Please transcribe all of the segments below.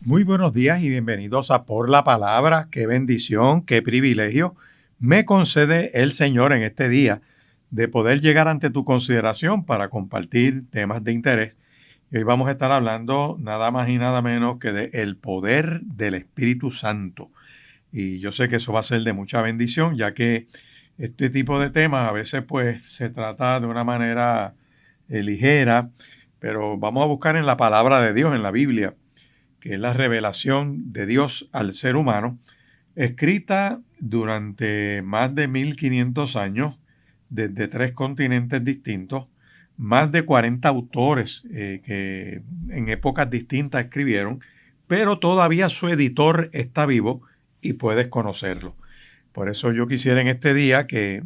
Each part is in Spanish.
Muy buenos días y bienvenidos a Por la Palabra. Qué bendición, qué privilegio me concede el Señor en este día de poder llegar ante tu consideración para compartir temas de interés. Y hoy vamos a estar hablando nada más y nada menos que de el poder del Espíritu Santo. Y yo sé que eso va a ser de mucha bendición, ya que este tipo de temas a veces pues se trata de una manera ligera, pero vamos a buscar en la palabra de Dios, en la Biblia, que es la revelación de Dios al ser humano, escrita durante más de 1500 años, desde 3 continentes distintos, más de 40 autores que en épocas distintas escribieron, pero todavía su editor está vivo y puedes conocerlo. Por eso yo quisiera en este día que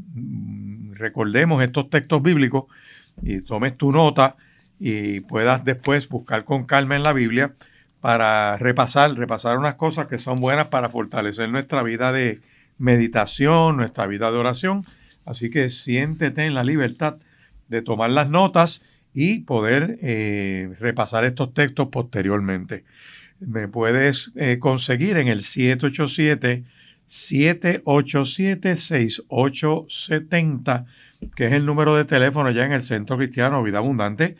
recordemos estos textos bíblicos y tomes tu nota y puedas después buscar con calma en la Biblia para repasar unas cosas que son buenas para fortalecer nuestra vida de meditación, nuestra vida de oración. Así que siéntete en la libertad de tomar las notas y poder repasar estos textos posteriormente. Me puedes conseguir en el 787-787-6870, que es el número de teléfono ya en el Centro Cristiano Vida Abundante,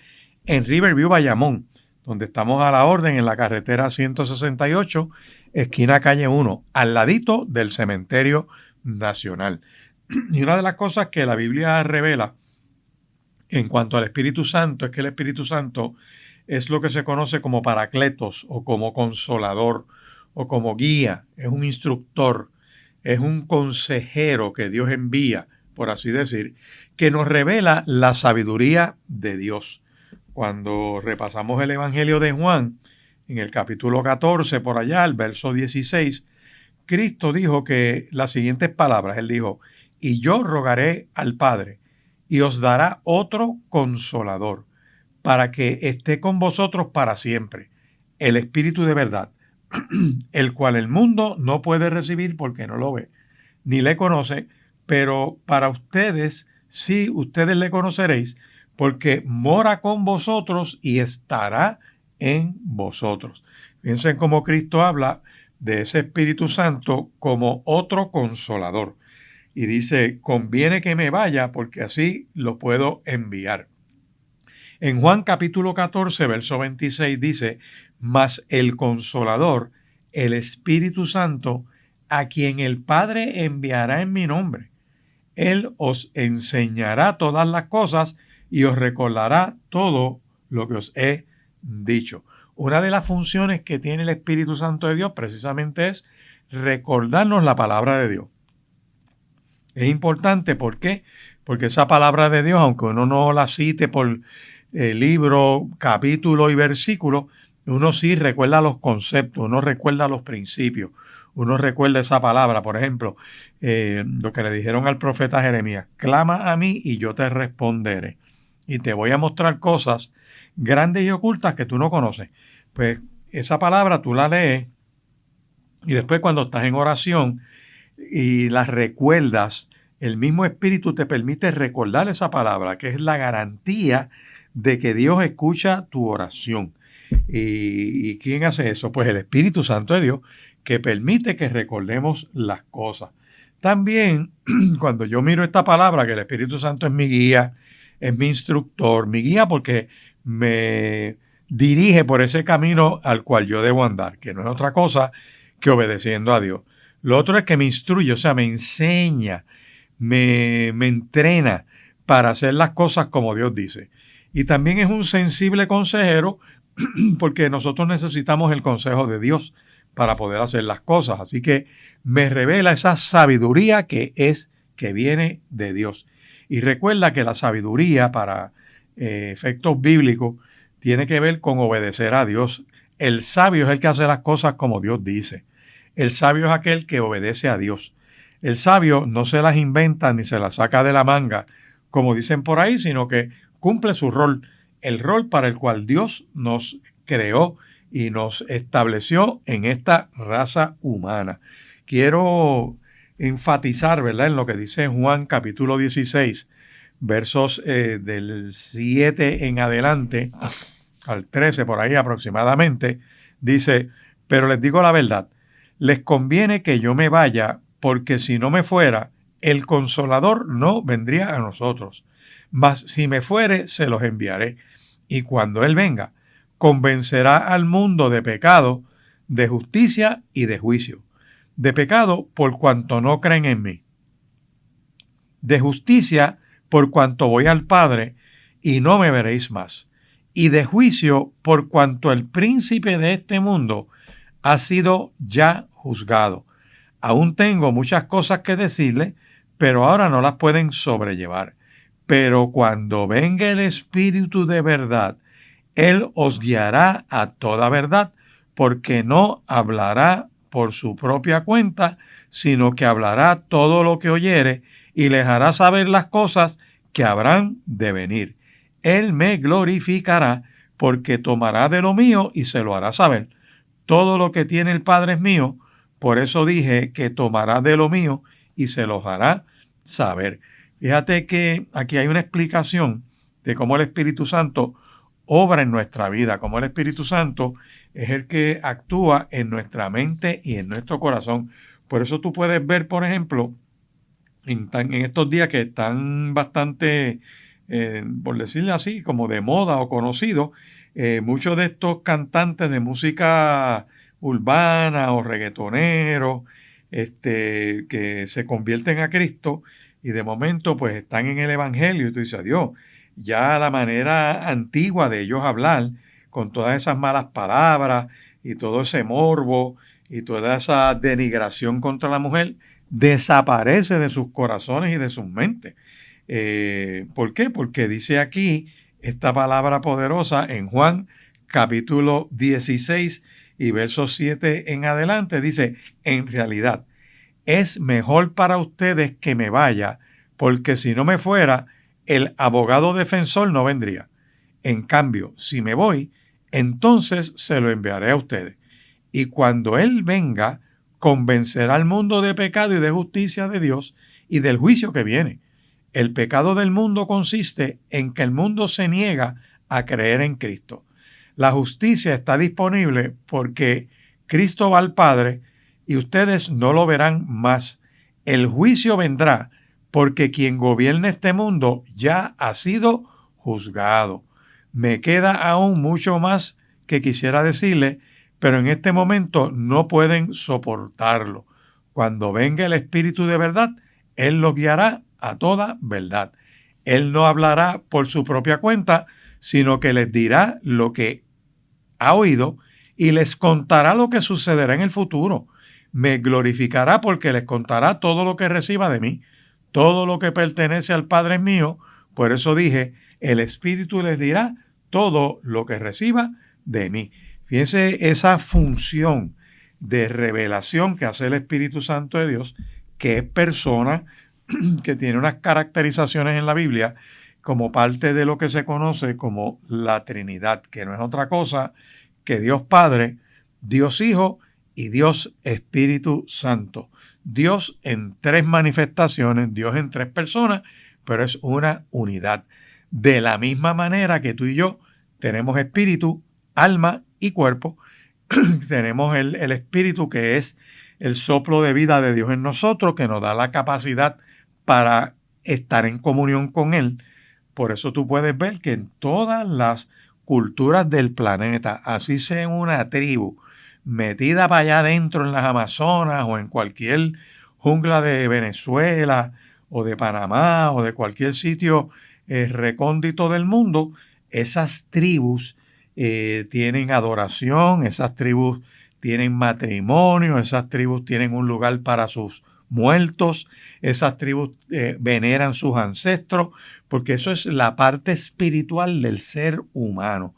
en Riverview, Bayamón, donde estamos a la orden en la carretera 168, esquina calle 1, al ladito del Cementerio Nacional. Y una de las cosas que la Biblia revela en cuanto al Espíritu Santo es que el Espíritu Santo es lo que se conoce como paracletos o como consolador o como guía, es un instructor, es un consejero que Dios envía, por así decir, que nos revela la sabiduría de Dios. Cuando repasamos el Evangelio de Juan, en el capítulo 14, por allá, el verso 16, Cristo dijo que las siguientes palabras, Él dijo, y yo rogaré al Padre, y os dará otro consolador, para que esté con vosotros para siempre, el Espíritu de verdad, el cual el mundo no puede recibir porque no lo ve, ni le conoce, pero para ustedes, sí, ustedes le conoceréis, porque mora con vosotros y estará en vosotros. Piensen cómo Cristo habla de ese Espíritu Santo como otro consolador. Y dice, conviene que me vaya porque así lo puedo enviar. En Juan capítulo 14, verso 26 dice, mas el consolador, el Espíritu Santo, a quien el Padre enviará en mi nombre, Él os enseñará todas las cosas y os recordará todo lo que os he dicho. Una de las funciones que tiene el Espíritu Santo de Dios precisamente es recordarnos la palabra de Dios. Es importante, ¿por qué? Porque esa palabra de Dios, aunque uno no la cite por libro, capítulo y versículo, uno sí recuerda los conceptos, uno recuerda los principios, uno recuerda esa palabra. Por ejemplo, lo que le dijeron al profeta Jeremías, clama a mí y yo te responderé. Y te voy a mostrar cosas grandes y ocultas que tú no conoces. Pues esa palabra tú la lees y después cuando estás en oración y la recuerdas, el mismo Espíritu te permite recordar esa palabra, que es la garantía de que Dios escucha tu oración. ¿Y quién hace eso? Pues el Espíritu Santo de Dios, que permite que recordemos las cosas. También, cuando yo miro esta palabra, que el Espíritu Santo es mi guía, es mi instructor, mi guía porque me dirige por ese camino al cual yo debo andar, que no es otra cosa que obedeciendo a Dios. Lo otro es que me instruye, o sea, me enseña, me entrena para hacer las cosas como Dios dice. Y también es un sensible consejero porque nosotros necesitamos el consejo de Dios para poder hacer las cosas. Así que me revela esa sabiduría que viene de Dios. Y recuerda que la sabiduría para efectos bíblicos tiene que ver con obedecer a Dios. El sabio es el que hace las cosas como Dios dice. El sabio es aquel que obedece a Dios. El sabio no se las inventa ni se las saca de la manga, como dicen por ahí, sino que cumple su rol, el rol para el cual Dios nos creó y nos estableció en esta raza humana. Quiero enfatizar, ¿verdad?, en lo que dice Juan capítulo 16, versos del 7 en adelante al 13 por ahí aproximadamente, dice, Pero les digo la verdad, les conviene que yo me vaya, porque si no me fuera, el Consolador no vendría a nosotros. Mas si me fuere, se los enviaré. Y cuando Él venga, convencerá al mundo de pecado, de justicia y de juicio. De pecado, por cuanto no creen en mí. De justicia, por cuanto voy al Padre, y no me veréis más. Y de juicio, por cuanto el príncipe de este mundo ha sido ya juzgado. Aún tengo muchas cosas que decirle, pero ahora no las pueden sobrellevar. Pero cuando venga el Espíritu de verdad, Él os guiará a toda verdad, porque no hablará por su propia cuenta, sino que hablará todo lo que oyere y les hará saber las cosas que habrán de venir. Él me glorificará, porque tomará de lo mío y se lo hará saber. Todo lo que tiene el Padre es mío, por eso dije que tomará de lo mío y se los hará saber. Fíjate que aquí hay una explicación de cómo el Espíritu Santo obra en nuestra vida, cómo el Espíritu Santo es el que actúa en nuestra mente y en nuestro corazón. Por eso tú puedes ver, por ejemplo, en estos días que están bastante, por decirlo así, como de moda o conocidos, muchos de estos cantantes de música urbana o reggaetoneros, que se convierten a Cristo y de momento pues están en el Evangelio y tú dices, Dios, ya la manera antigua de ellos hablar, con todas esas malas palabras y todo ese morbo y toda esa denigración contra la mujer, desaparece de sus corazones y de sus mentes. ¿Por qué? Porque dice aquí esta palabra poderosa en Juan capítulo 16 y versos 7 en adelante, dice, en realidad, es mejor para ustedes que me vaya, porque si no me fuera, el abogado defensor no vendría. En cambio, si me voy, entonces se lo enviaré a ustedes. Y cuando Él venga, convencerá al mundo de pecado y de justicia de Dios y del juicio que viene. El pecado del mundo consiste en que el mundo se niega a creer en Cristo. La justicia está disponible porque Cristo va al Padre y ustedes no lo verán más. El juicio vendrá porque quien gobierna este mundo ya ha sido juzgado. Me queda aún mucho más que quisiera decirle, pero en este momento no pueden soportarlo. Cuando venga el Espíritu de verdad, Él los guiará a toda verdad. Él no hablará por su propia cuenta, sino que les dirá lo que ha oído y les contará lo que sucederá en el futuro. Me glorificará porque les contará todo lo que reciba de mí. Todo lo que pertenece al Padre es mío. Por eso dije, el Espíritu les dirá todo lo que reciba de mí. Fíjense esa función de revelación que hace el Espíritu Santo de Dios, que es persona, que tiene unas caracterizaciones en la Biblia como parte de lo que se conoce como la Trinidad, que no es otra cosa que Dios Padre, Dios Hijo y Dios Espíritu Santo. Dios en tres manifestaciones, Dios en tres personas, pero es una unidad. De la misma manera que tú y yo tenemos espíritu, alma y cuerpo, tenemos el espíritu que es el soplo de vida de Dios en nosotros, que nos da la capacidad para estar en comunión con Él. Por eso tú puedes ver que en todas las culturas del planeta, así sea en una tribu metida para allá adentro en las Amazonas o en cualquier jungla de Venezuela o de Panamá o de cualquier sitio recóndito del mundo, esas tribus tienen adoración, esas tribus tienen matrimonio, esas tribus tienen un lugar para sus muertos, esas tribus veneran sus ancestros, porque eso es la parte espiritual del ser humano.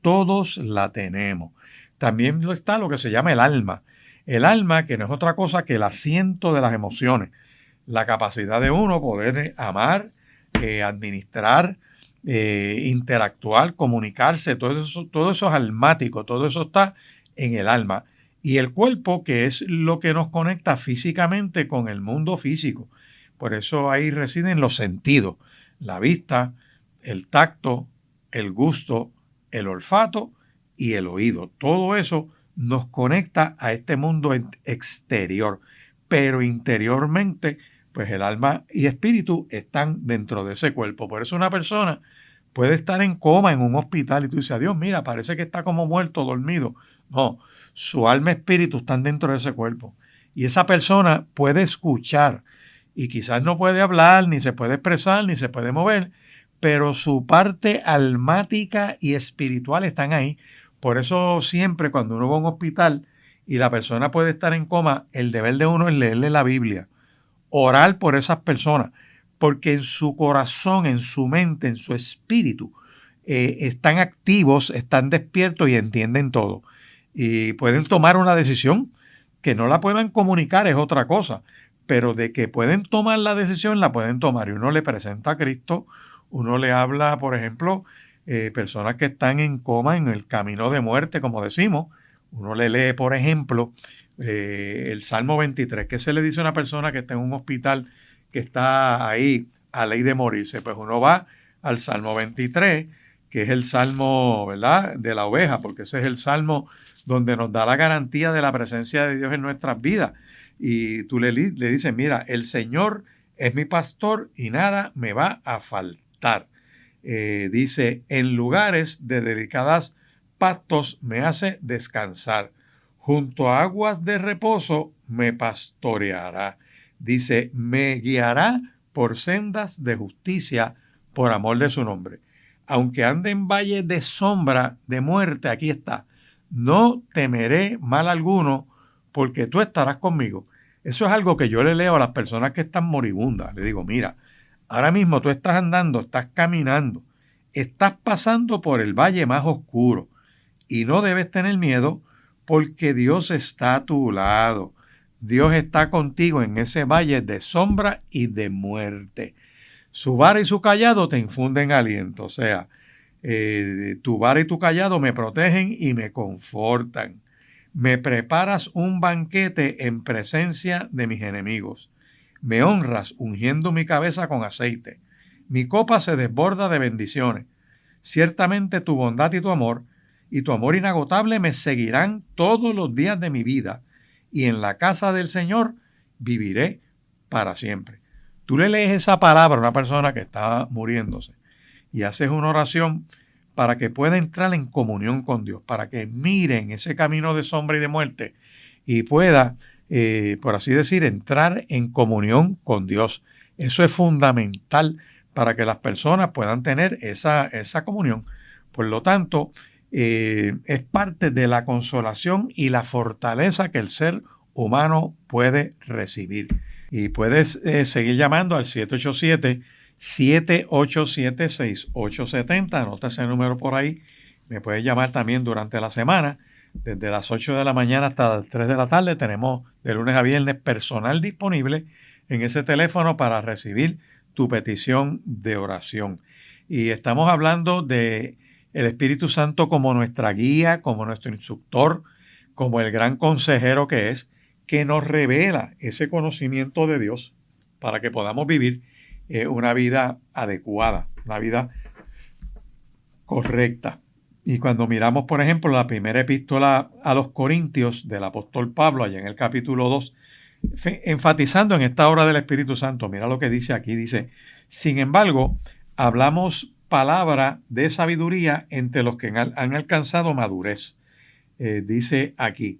Todos la tenemos. También está lo que se llama el alma. El alma, que no es otra cosa que el asiento de las emociones. La capacidad de uno poder amar, administrar, interactuar, comunicarse, todo eso es almático, todo eso está en el alma. Y el cuerpo, que es lo que nos conecta físicamente con el mundo físico. Por eso ahí residen los sentidos, la vista, el tacto, el gusto, el olfato y el oído. Todo eso nos conecta a este mundo exterior, pero interiormente, pues el alma y espíritu están dentro de ese cuerpo. Por eso una persona puede estar en coma en un hospital y tú dices, Dios, mira, parece que está como muerto, dormido. No, su alma y espíritu están dentro de ese cuerpo. Y esa persona puede escuchar y quizás no puede hablar, ni se puede expresar, ni se puede mover, pero su parte almática y espiritual están ahí. Por eso siempre cuando uno va a un hospital y la persona puede estar en coma, el deber de uno es leerle la Biblia, orar por esas personas, porque en su corazón, en su mente, en su espíritu, están activos, están despiertos y entienden todo. Y pueden tomar una decisión. Que no la puedan comunicar es otra cosa, pero de que pueden tomar la decisión, la pueden tomar. Y uno le presenta a Cristo, uno le habla, por ejemplo, personas que están en coma, en el camino de muerte, como decimos. Uno le lee, por ejemplo, el Salmo 23, que se le dice a una persona que está en un hospital, que está ahí a ley de morirse. Pues uno va al Salmo 23, que es el Salmo, ¿verdad?, de la oveja, porque ese es el Salmo donde nos da la garantía de la presencia de Dios en nuestras vidas. Y tú le dices, mira, el Señor es mi pastor y nada me va a faltar. Dice, en lugares de delicadas pastos me hace descansar. Junto a aguas de reposo me pastoreará. Dice, me guiará por sendas de justicia por amor de su nombre. Aunque ande en valle de sombra de muerte, aquí está, no temeré mal alguno, porque tú estarás conmigo. Eso es algo que yo le leo a las personas que están moribundas. Le digo, mira, ahora mismo tú estás andando, estás caminando, estás pasando por el valle más oscuro y no debes tener miedo porque Dios está a tu lado. Dios está contigo en ese valle de sombra y de muerte. Su vara y su callado te infunden aliento, o sea, tu vara y tu callado me protegen y me confortan. Me preparas un banquete en presencia de mis enemigos. Me honras ungiendo mi cabeza con aceite. Mi copa se desborda de bendiciones. Ciertamente tu bondad y tu amor inagotable me seguirán todos los días de mi vida, y en la casa del Señor viviré para siempre. Tú le lees esa palabra a una persona que está muriéndose y haces una oración para que pueda entrar en comunión con Dios, para que miren ese camino de sombra y de muerte y pueda, por así decir, entrar en comunión con Dios. Eso es fundamental para que las personas puedan tener esa comunión. Por lo tanto, es parte de la consolación y la fortaleza que el ser humano puede recibir. Y puedes seguir llamando al 787-787-6870. Anota ese número por ahí. Me puedes llamar también durante la semana. Desde las 8 de la mañana hasta las 3 de la tarde tenemos de lunes a viernes personal disponible en ese teléfono para recibir tu petición de oración. Y estamos hablando de el Espíritu Santo como nuestra guía, como nuestro instructor, como el gran consejero que es, que nos revela ese conocimiento de Dios para que podamos vivir una vida adecuada, una vida correcta. Y cuando miramos, por ejemplo, la primera epístola a los Corintios del apóstol Pablo, allá en el capítulo 2, enfatizando en esta obra del Espíritu Santo, mira lo que dice aquí, dice, sin embargo, hablamos palabra de sabiduría entre los que han alcanzado madurez. Dice aquí,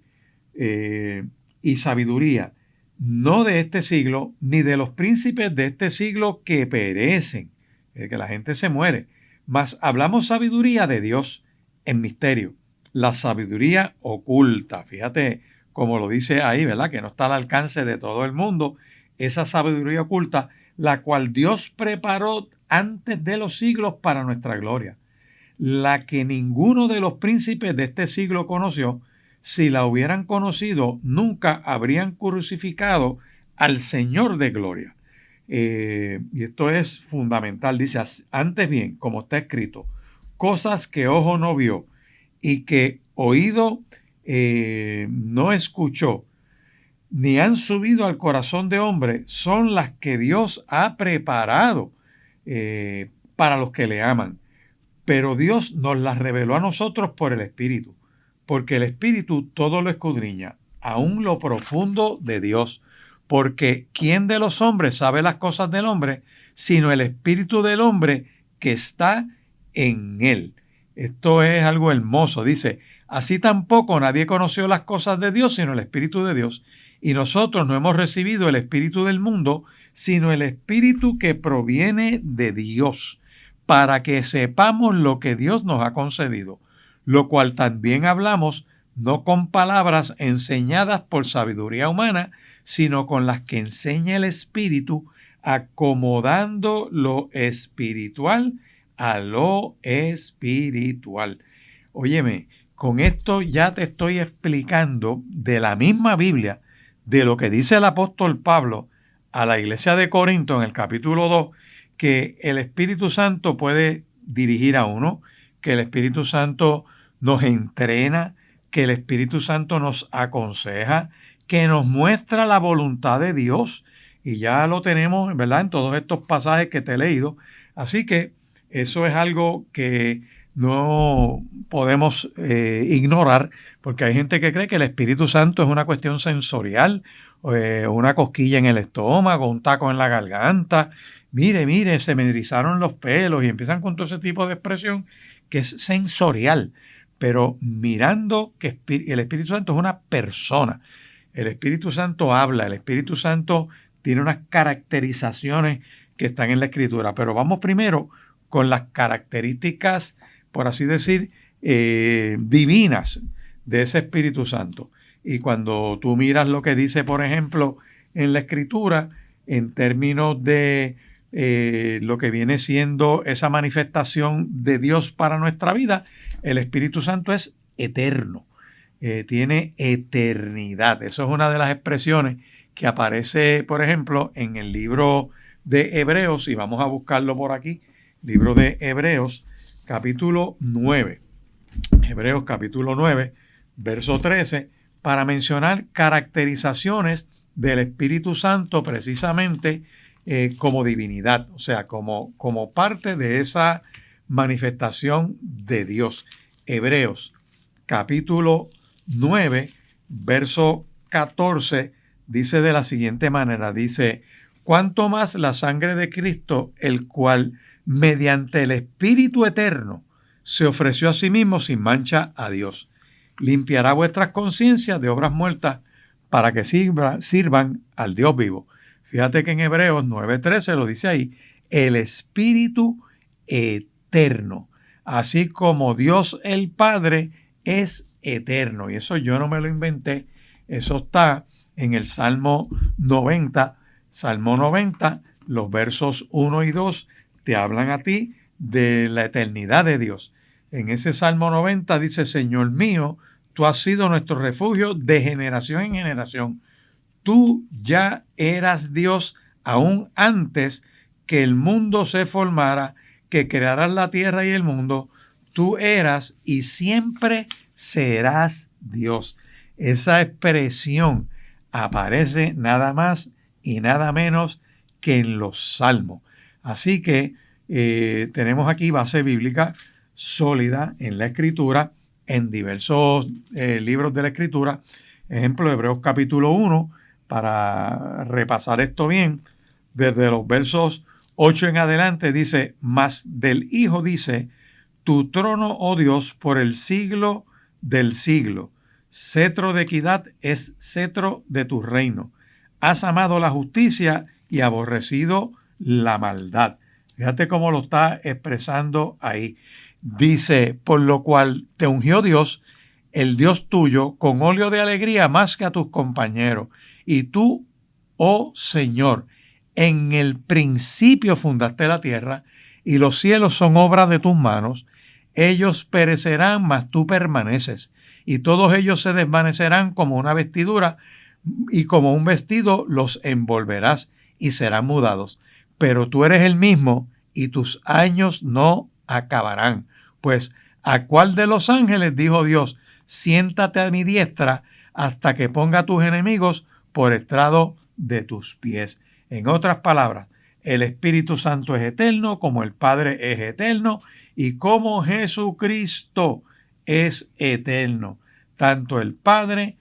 y sabiduría, no de este siglo, ni de los príncipes de este siglo que perecen, que la gente se muere, mas hablamos sabiduría de Dios en misterio, la sabiduría oculta. Fíjate como lo dice ahí, ¿verdad? Que no está al alcance de todo el mundo, esa sabiduría oculta, la cual Dios preparó antes de los siglos para nuestra gloria, la que ninguno de los príncipes de este siglo conoció. Si la hubieran conocido, nunca habrían crucificado al Señor de gloria. Y esto es fundamental. Dice, antes bien, como está escrito, cosas que ojo no vio y que oído no escuchó, ni han subido al corazón de hombre, son las que Dios ha preparado para los que le aman. Pero Dios nos las reveló a nosotros por el Espíritu, porque el Espíritu todo lo escudriña, aún lo profundo de Dios. Porque ¿quién de los hombres sabe las cosas del hombre, sino el Espíritu del hombre que está en él? Esto es algo hermoso. Dice, así tampoco nadie conoció las cosas de Dios, sino el Espíritu de Dios. Y nosotros no hemos recibido el Espíritu del mundo, sino el Espíritu que proviene de Dios, para que sepamos lo que Dios nos ha concedido, lo cual también hablamos, no con palabras enseñadas por sabiduría humana, sino con las que enseña el Espíritu, acomodando lo espiritual a lo espiritual. Óyeme, con esto ya te estoy explicando de la misma Biblia, de lo que dice el apóstol Pablo a la iglesia de Corinto en el capítulo 2, que el Espíritu Santo puede dirigir a uno, que el Espíritu Santo nos entrena, que el Espíritu Santo nos aconseja, que nos muestra la voluntad de Dios. Y ya lo tenemos, ¿verdad?, en todos estos pasajes que te he leído. Así que eso es algo que no podemos ignorar, porque hay gente que cree que el Espíritu Santo es una cuestión sensorial, una cosquilla en el estómago, un taco en la garganta. Mire, se me erizaron los pelos, y empiezan con todo ese tipo de expresión que es sensorial. Pero mirando que el Espíritu Santo es una persona. El Espíritu Santo habla, el Espíritu Santo tiene unas caracterizaciones que están en la Escritura. Pero vamos primero con las características, por así decir, divinas de ese Espíritu Santo. Y cuando tú miras lo que dice, por ejemplo, en la Escritura, en términos de lo que viene siendo esa manifestación de Dios para nuestra vida, el Espíritu Santo es eterno, tiene eternidad. Eso es una de las expresiones que aparece, por ejemplo, en el libro de Hebreos, y vamos a buscarlo por aquí, libro de Hebreos, capítulo 9. Hebreos capítulo 9, verso 13, para mencionar caracterizaciones del Espíritu Santo precisamente como divinidad, o sea, como parte de esa manifestación de Dios. Hebreos capítulo 9, verso 14, dice de la siguiente manera, dice, cuánto más la sangre de Cristo, el cual mediante el Espíritu eterno se ofreció a sí mismo sin mancha a Dios, limpiará vuestras conciencias de obras muertas para que sirvan al Dios vivo. Fíjate que en Hebreos 9:13 lo dice ahí, el Espíritu eterno, así como Dios el Padre es eterno. Y eso yo no me lo inventé, eso está en el Salmo 90. Salmo 90, los versos 1 y 2 te hablan a ti de la eternidad de Dios. En ese Salmo 90 dice, Señor mío, tú has sido nuestro refugio de generación en generación. Tú ya eras Dios aún antes que el mundo se formara, que crearas la tierra y el mundo. Tú eras y siempre serás Dios. Esa expresión aparece nada más y nada menos que en los Salmos. Así que tenemos aquí base bíblica sólida en la Escritura, en diversos libros de la Escritura. Ejemplo, Hebreos capítulo 1, para repasar esto bien, desde los versos 8 en adelante dice, mas del Hijo dice, tu trono, oh Dios, por el siglo del siglo. Cetro de equidad es cetro de tu reino. Has amado la justicia y aborrecido la maldad. Fíjate cómo lo está expresando ahí. Dice, por lo cual te ungió Dios, el Dios tuyo, con óleo de alegría más que a tus compañeros. Y tú, oh Señor, en el principio fundaste la tierra, y los cielos son obra de tus manos. Ellos perecerán, mas tú permaneces, y todos ellos se desvanecerán como una vestidura, y como un vestido los envolverás, y serán mudados. Pero tú eres el mismo, y tus años no acabarán. Pues, ¿a cuál de los ángeles dijo Dios, siéntate a mi diestra hasta que ponga a tus enemigos por estrado de tus pies? En otras palabras, el Espíritu Santo es eterno, como el Padre es eterno y como Jesucristo es eterno. Tanto el Padre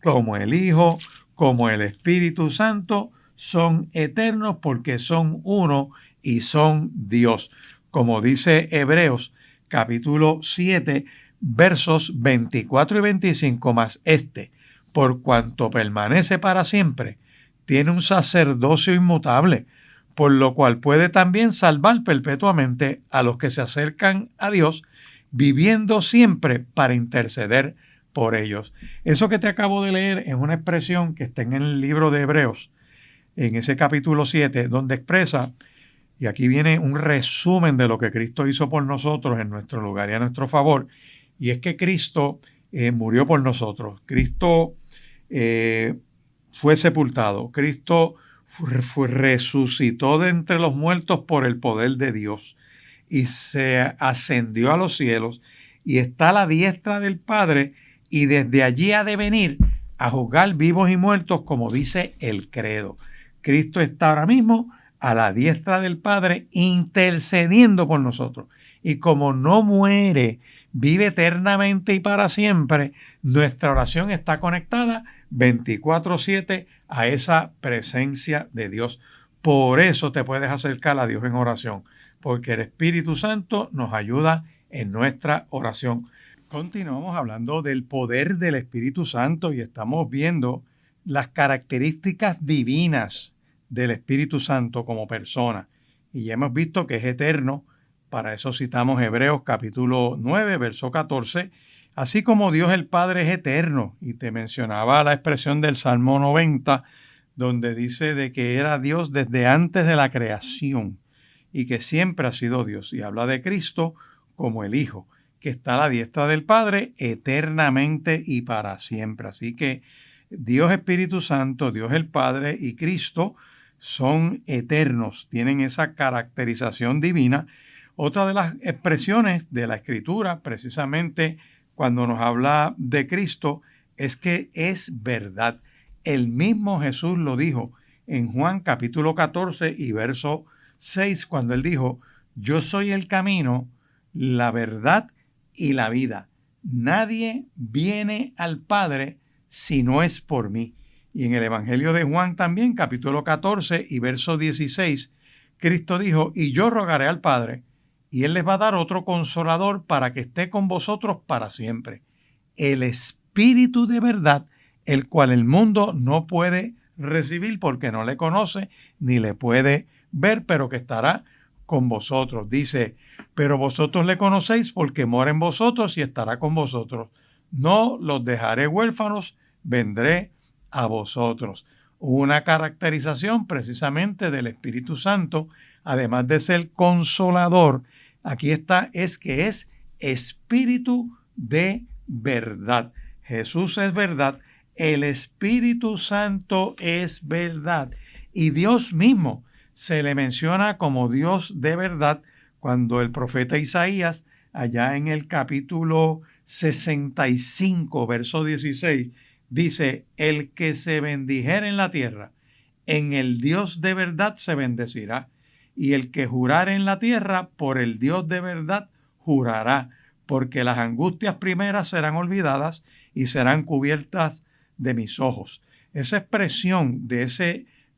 como el Hijo, como el Espíritu Santo son eternos porque son uno y son Dios. Como dice Hebreos capítulo 7, versos 24 y 25, más por cuanto permanece para siempre, tiene un sacerdocio inmutable, por lo cual puede también salvar perpetuamente a los que se acercan a Dios, viviendo siempre para interceder por ellos. Eso que te acabo de leer es una expresión que está en el libro de Hebreos, en ese capítulo 7, donde expresa, y aquí viene un resumen de lo que Cristo hizo por nosotros en nuestro lugar y a nuestro favor, y es que Cristo murió por nosotros. Cristo fue sepultado. Cristo resucitó de entre los muertos por el poder de Dios y se ascendió a los cielos y está a la diestra del Padre, y desde allí ha de venir a juzgar vivos y muertos, como dice el credo. Cristo está ahora mismo a la diestra del Padre intercediendo por nosotros. Y como no muere, vive eternamente y para siempre, nuestra oración está conectada 24/7 a esa presencia de Dios. Por eso te puedes acercar a Dios en oración, porque el Espíritu Santo nos ayuda en nuestra oración. Continuamos hablando del poder del Espíritu Santo y estamos viendo las características divinas del Espíritu Santo como persona. Y ya hemos visto que es eterno. Para eso citamos Hebreos capítulo 9, verso 14. Así como Dios el Padre es eterno. Y te mencionaba la expresión del Salmo 90, donde dice de que era Dios desde antes de la creación y que siempre ha sido Dios. Y habla de Cristo como el Hijo, que está a la diestra del Padre eternamente y para siempre. Así que Dios Espíritu Santo, Dios el Padre y Cristo son eternos, tienen esa caracterización divina. Otra de las expresiones de la Escritura, precisamente cuando nos habla de Cristo, es que es verdad. El mismo Jesús lo dijo en Juan capítulo 14 y verso 6, cuando él dijo: yo soy el camino, la verdad y la vida. Nadie viene al Padre si no es por mí. Y en el Evangelio de Juan también, capítulo 14 y verso 16, Cristo dijo: y yo rogaré al Padre, y Él les va a dar otro consolador para que esté con vosotros para siempre. El Espíritu de verdad, el cual el mundo no puede recibir porque no le conoce ni le puede ver, pero que estará con vosotros. Dice: pero vosotros le conocéis porque mora en vosotros y estará con vosotros. No los dejaré huérfanos, vendré a vosotros. Una caracterización precisamente del Espíritu Santo, además de ser consolador, aquí está, es que es Espíritu de verdad. Jesús es verdad, el Espíritu Santo es verdad, y Dios mismo se le menciona como Dios de verdad cuando el profeta Isaías, allá en el capítulo 65, verso 16, dice: el que se bendijere en la tierra, en el Dios de verdad se bendecirá, y el que jurare en la tierra, por el Dios de verdad jurará, porque las angustias primeras serán olvidadas y serán cubiertas de mis ojos. Esa expresión de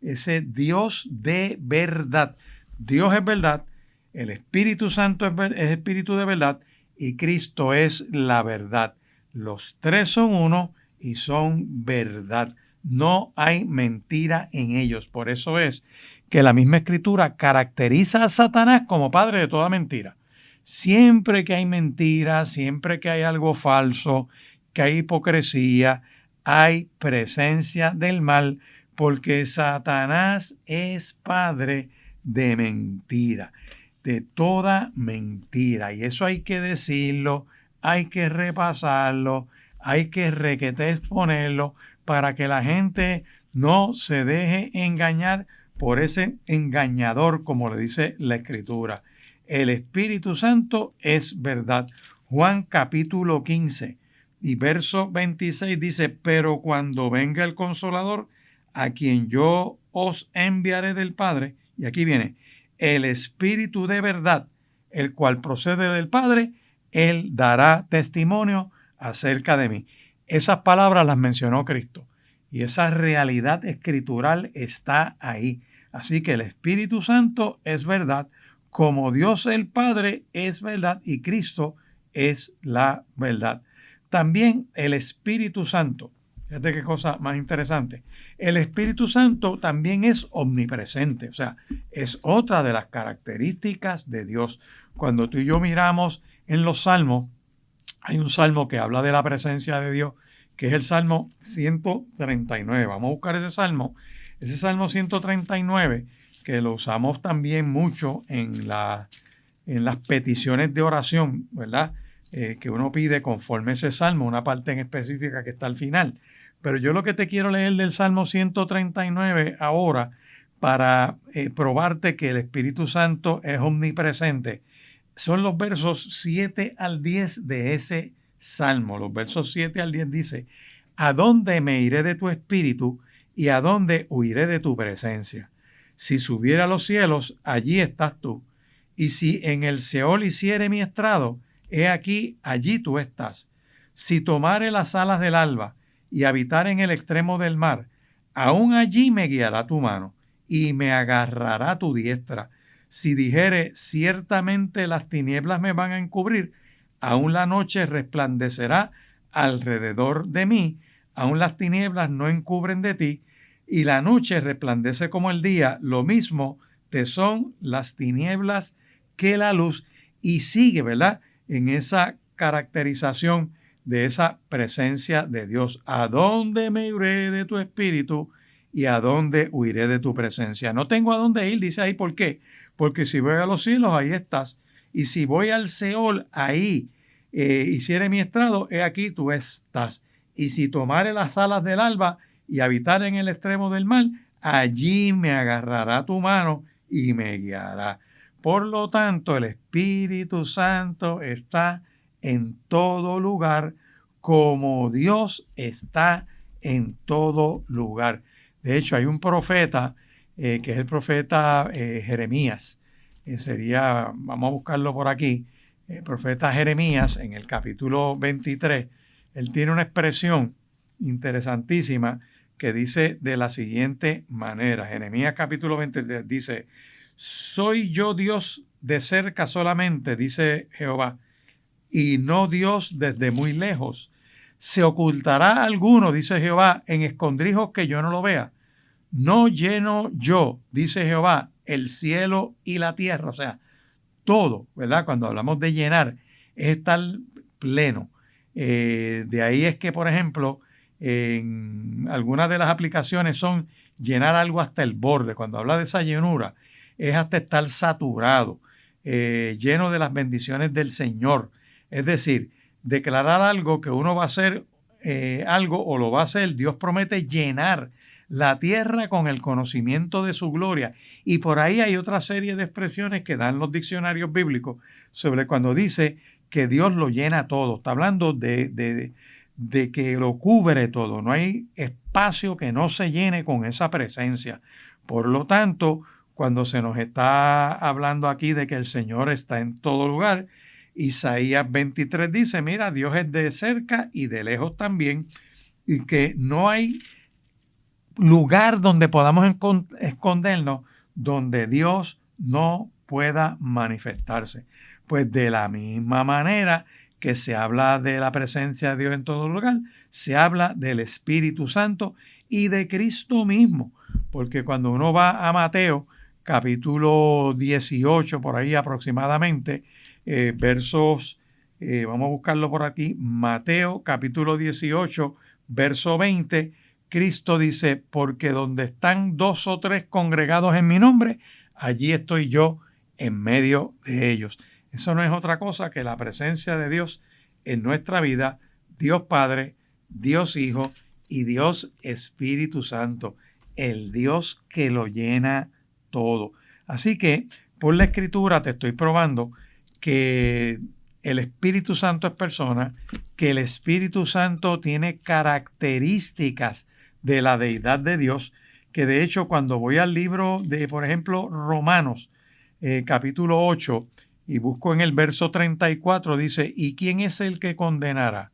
ese Dios de verdad. Dios es verdad, el Espíritu Santo es Espíritu de verdad y Cristo es la verdad. Los tres son uno y son verdad. No hay mentira en ellos. Por eso es que la misma Escritura caracteriza a Satanás como padre de toda mentira. Siempre que hay mentira, siempre que hay algo falso, que hay hipocresía, hay presencia del mal, porque Satanás es padre de mentira, de toda mentira. Y eso hay que decirlo, hay que repasarlo, hay que exponerlo para que la gente no se deje engañar por ese engañador, como le dice la Escritura. El Espíritu Santo es verdad. Juan capítulo 15 y verso 26 dice: pero cuando venga el Consolador, a quien yo os enviaré del Padre, y aquí viene, el Espíritu de verdad, el cual procede del Padre, Él dará testimonio acerca de mí. esas palabras las mencionó Cristo. Y esa realidad escritural está ahí. Así que el Espíritu Santo es verdad, como Dios el Padre es verdad y Cristo es la verdad. También el Espíritu Santo, fíjate qué cosa más interesante, el Espíritu Santo también es omnipresente, o sea, es otra de las características de Dios. Cuando tú y yo miramos en los salmos, hay un salmo que habla de la presencia de Dios, que es el Salmo 139. Vamos a buscar ese Salmo 139, que lo usamos también mucho en las peticiones de oración, ¿verdad? Que uno pide conforme ese salmo, una parte en específica que está al final. Pero yo lo que te quiero leer del Salmo 139 ahora, para probarte que el Espíritu Santo es omnipresente, son los versos 7 al 10 de ese salmo. Los versos 7 al 10 dice: ¿a dónde me iré de tu espíritu y a dónde huiré de tu presencia? Si subiera a los cielos, allí estás tú. Y si en el Seol hiciere mi estrado, he aquí, allí tú estás. Si tomare las alas del alba y habitar en el extremo del mar, aún allí me guiará tu mano y me agarrará tu diestra. Si dijere, ciertamente las tinieblas me van a encubrir, aún la noche resplandecerá alrededor de mí, aún las tinieblas no encubren de ti, y la noche resplandece como el día, lo mismo te son las tinieblas que la luz. Y sigue, ¿verdad?, en esa caracterización de esa presencia de Dios. ¿A dónde me iré de tu espíritu y a dónde huiré de tu presencia? No tengo a dónde ir, dice ahí. ¿Por qué? Porque si voy a los cielos, ahí estás. Y si voy al Seol, ahí hiciere mi estrado, he aquí tú estás. Y si tomare las alas del alba y habitar en el extremo del mar, allí me agarrará tu mano y me guiará. Por lo tanto, el Espíritu Santo está en todo lugar, como Dios está en todo lugar. De hecho, hay un profeta, que es el profeta Jeremías. Vamos a buscarlo por aquí, el profeta Jeremías, en el capítulo 23, él tiene una expresión interesantísima que dice de la siguiente manera. Jeremías capítulo 23 dice: soy yo Dios de cerca solamente, dice Jehová, y no Dios desde muy lejos. ¿Se ocultará alguno, dice Jehová, en escondrijos que yo no lo vea? No lleno yo, dice Jehová, el cielo y la tierra. O sea, todo, ¿verdad? Cuando hablamos de llenar, es estar pleno. De ahí es que, por ejemplo, en algunas de las aplicaciones son llenar algo hasta el borde. Cuando habla de esa llenura, es hasta estar saturado, lleno de las bendiciones del Señor. Es decir, declarar algo que uno va a hacer, algo o lo va a hacer. Dios promete llenar la tierra con el conocimiento de su gloria. Y por ahí hay otra serie de expresiones que dan los diccionarios bíblicos sobre cuando dice que Dios lo llena todo. Está hablando de que lo cubre todo. No hay espacio que no se llene con esa presencia. Por lo tanto, cuando se nos está hablando aquí de que el Señor está en todo lugar, Isaías 23 dice: mira, Dios es de cerca y de lejos también, y que no hay lugar donde podamos escondernos donde Dios no pueda manifestarse. Pues de la misma manera que se habla de la presencia de Dios en todo lugar, se habla del Espíritu Santo y de Cristo mismo, porque cuando uno va a Mateo capítulo 18, por ahí aproximadamente, vamos a buscarlo por aquí, Mateo capítulo 18, verso 20, Cristo dice: porque donde están 2 o 3 congregados en mi nombre, allí estoy yo en medio de ellos. Eso no es otra cosa que la presencia de Dios en nuestra vida, Dios Padre, Dios Hijo y Dios Espíritu Santo, el Dios que lo llena todo. Así que por la Escritura te estoy probando que el Espíritu Santo es persona, que el Espíritu Santo tiene características de la deidad de Dios, que de hecho cuando voy al libro de, por ejemplo, Romanos, capítulo 8, y busco en el verso 34, dice: ¿y quién es el que condenará?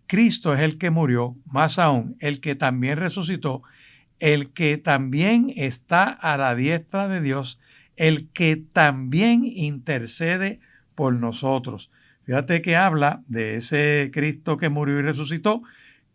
Cristo es el que murió, más aún, el que también resucitó, el que también está a la diestra de Dios, el que también intercede por nosotros. Fíjate que habla de ese Cristo que murió y resucitó,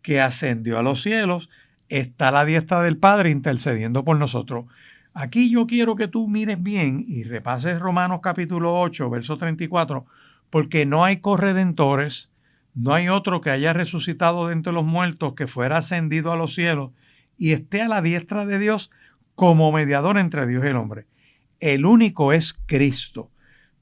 que ascendió a los cielos, está a la diestra del Padre intercediendo por nosotros. Aquí yo quiero que tú mires bien y repases Romanos capítulo 8, verso 34, porque no hay corredentores, no hay otro que haya resucitado de entre los muertos, que fuera ascendido a los cielos y esté a la diestra de Dios como mediador entre Dios y el hombre. El único es Cristo.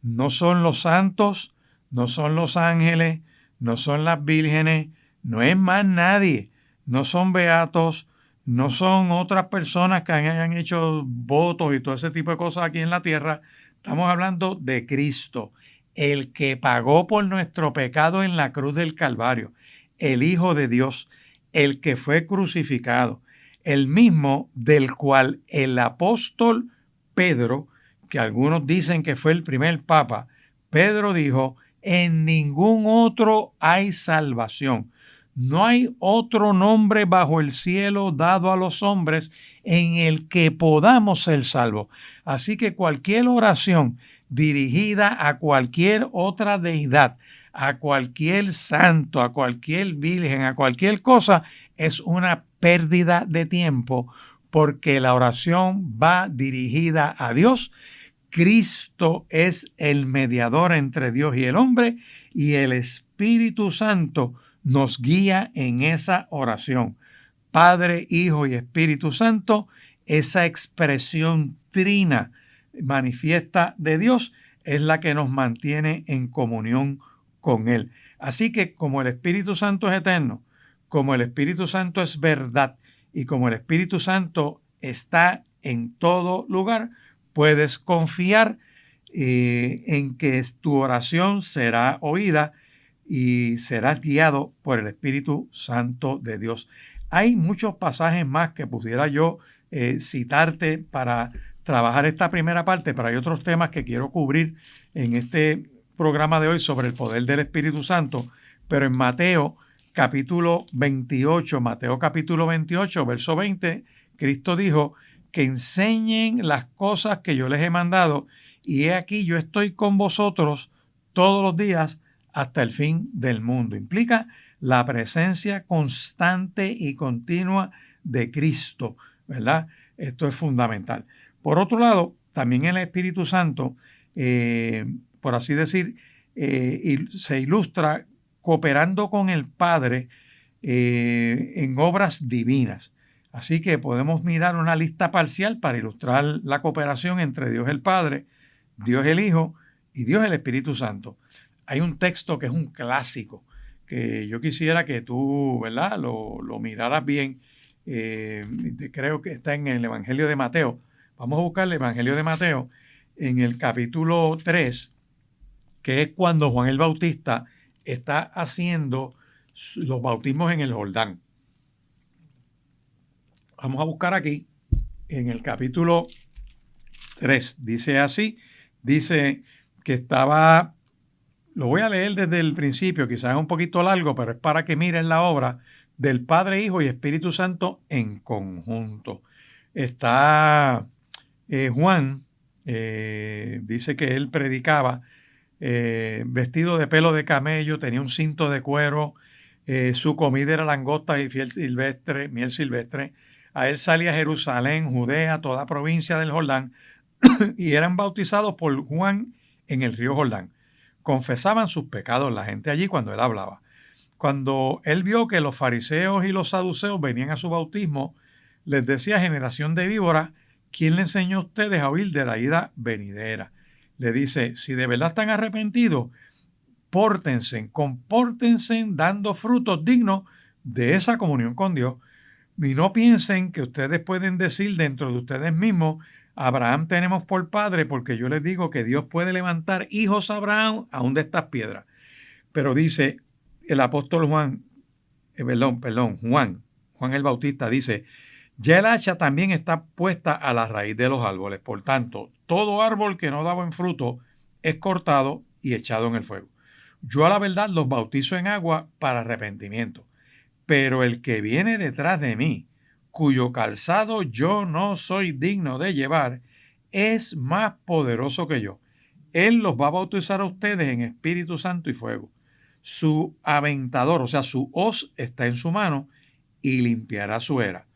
No son los santos, no son los ángeles, no son las vírgenes, no es más nadie. No son beatos, no son otras personas que hayan hecho votos y todo ese tipo de cosas aquí en la tierra. Estamos hablando de Cristo, el que pagó por nuestro pecado en la cruz del Calvario, el Hijo de Dios, el que fue crucificado, el mismo del cual el apóstol Pedro, que algunos dicen que fue el primer papa, Pedro dijo, en ningún otro hay salvación. No hay otro nombre bajo el cielo dado a los hombres en el que podamos ser salvos. Así que cualquier oración dirigida a cualquier otra deidad, a cualquier santo, a cualquier virgen, a cualquier cosa, es una pérdida de tiempo, porque la oración va dirigida a Dios. Cristo es el mediador entre Dios y el hombre, y el Espíritu Santo nos guía en esa oración. Padre, Hijo y Espíritu Santo, esa expresión trina manifiesta de Dios es la que nos mantiene en comunión con Él. Así que como el Espíritu Santo es eterno, como el Espíritu Santo es verdad y como el Espíritu Santo está en todo lugar, puedes confiar en que tu oración será oída y serás guiado por el Espíritu Santo de Dios. Hay muchos pasajes más que pudiera yo citarte para trabajar esta primera parte, pero hay otros temas que quiero cubrir en este programa de hoy sobre el poder del Espíritu Santo. Pero en Mateo capítulo 28, verso 20, Cristo dijo que enseñen las cosas que yo les he mandado, y he aquí yo estoy con vosotros todos los días hasta el fin del mundo. Implica la presencia constante y continua de Cristo, ¿verdad? Esto es fundamental. Por otro lado, también el Espíritu Santo, por así decir, se ilustra cooperando con el Padre en obras divinas. Así que podemos mirar una lista parcial para ilustrar la cooperación entre Dios el Padre, Dios el Hijo y Dios el Espíritu Santo. Hay un texto que es un clásico, que yo quisiera que tú, ¿verdad?, lo miraras bien. Creo que está en el Evangelio de Mateo. Vamos a buscar el Evangelio de Mateo en el capítulo 3, que es cuando Juan el Bautista está haciendo los bautismos en el Jordán. Vamos a buscar aquí, en el capítulo 3, dice así, dice que estaba, lo voy a leer desde el principio, quizás es un poquito largo, pero es para que miren la obra del Padre, Hijo y Espíritu Santo en conjunto. Está Juan, dice que él predicaba vestido de pelo de camello, tenía un cinto de cuero, su comida era langosta y miel silvestre. A él salía Jerusalén, Judea, toda provincia del Jordán, y eran bautizados por Juan en el río Jordán. Confesaban sus pecados la gente allí cuando él hablaba. Cuando él vio que los fariseos y los saduceos venían a su bautismo, les decía: generación de víboras, ¿quién le enseñó a ustedes a huir de la ira venidera? Le dice: si de verdad están arrepentidos, compórtense dando frutos dignos de esa comunión con Dios. Y no piensen que ustedes pueden decir dentro de ustedes mismos: Abraham tenemos por padre, porque yo les digo que Dios puede levantar hijos a Abraham aún de estas piedras. Pero dice el apóstol Juan el Bautista, dice: ya el hacha también está puesta a la raíz de los árboles. Por tanto, todo árbol que no da buen fruto es cortado y echado en el fuego. Yo a la verdad los bautizo en agua para arrepentimiento, pero el que viene detrás de mí, cuyo calzado yo no soy digno de llevar, es más poderoso que yo. Él los va a bautizar a ustedes en Espíritu Santo y fuego. Su aventador, o sea, su hoz está en su mano y limpiará su era.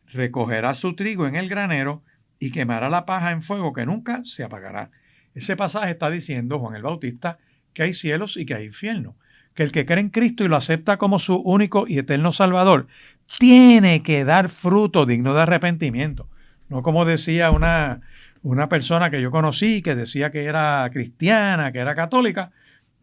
Recogerá su trigo en el granero y quemará la paja en fuego que nunca se apagará. Ese pasaje está diciendo Juan el Bautista que hay cielos y que hay infierno. Que el que cree en Cristo y lo acepta como su único y eterno Salvador tiene que dar fruto digno de arrepentimiento. No como decía una persona que yo conocí que decía que era cristiana, que era católica,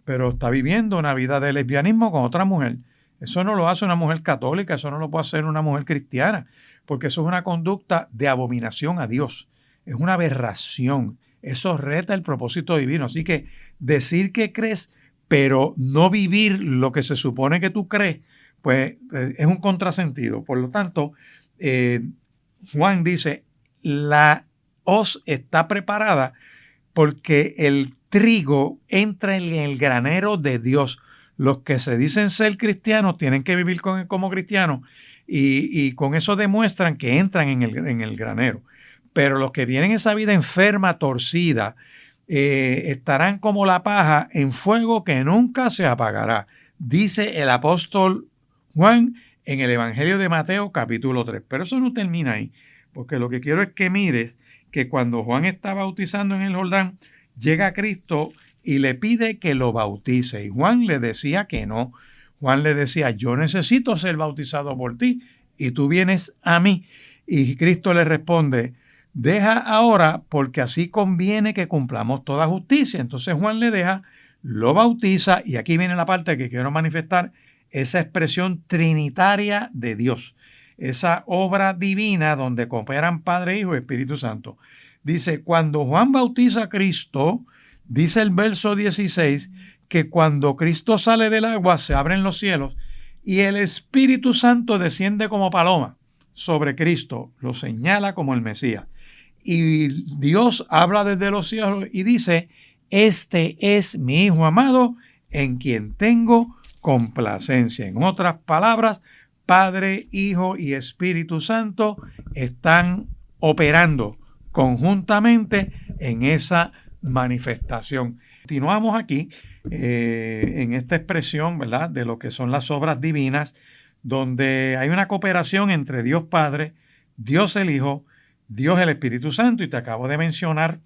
pero está viviendo una vida de lesbianismo con otra mujer. Eso no lo hace una mujer católica, eso no lo puede hacer una mujer cristiana, porque eso es una conducta de abominación a Dios. Es una aberración. Eso reta el propósito divino. Así que decir que crees, pero no vivir lo que se supone que tú crees, pues es un contrasentido. Por lo tanto, Juan dice, la hoz está preparada porque el trigo entra en el granero de Dios. Los que se dicen ser cristianos tienen que vivir como cristianos y con eso demuestran que entran en el granero. Pero los que tienen esa vida enferma, torcida, estarán como la paja en fuego que nunca se apagará. Dice el apóstol Juan en el Evangelio de Mateo capítulo 3. Pero eso no termina ahí, porque lo que quiero es que mires que cuando Juan está bautizando en el Jordán, llega Cristo y le pide que lo bautice. Y Juan le decía que no. Juan le decía, yo necesito ser bautizado por ti y tú vienes a mí. Y Cristo le responde, deja ahora porque así conviene que cumplamos toda justicia. Entonces Juan le deja, lo bautiza y aquí viene la parte que quiero manifestar, esa expresión trinitaria de Dios. Esa obra divina donde cooperan Padre, Hijo y Espíritu Santo. Dice, cuando Juan bautiza a Cristo, dice el verso 16, que cuando Cristo sale del agua se abren los cielos y el Espíritu Santo desciende como paloma sobre Cristo, lo señala como el Mesías. Y Dios habla desde los cielos y dice, este es mi Hijo amado en quien tengo complacencia. En otras palabras, Padre, Hijo y Espíritu Santo están operando conjuntamente en esa manifestación. Continuamos aquí en esta expresión, ¿verdad?, de lo que son las obras divinas, donde hay una cooperación entre Dios Padre, Dios el Hijo, Dios el Espíritu Santo, y te acabo de mencionar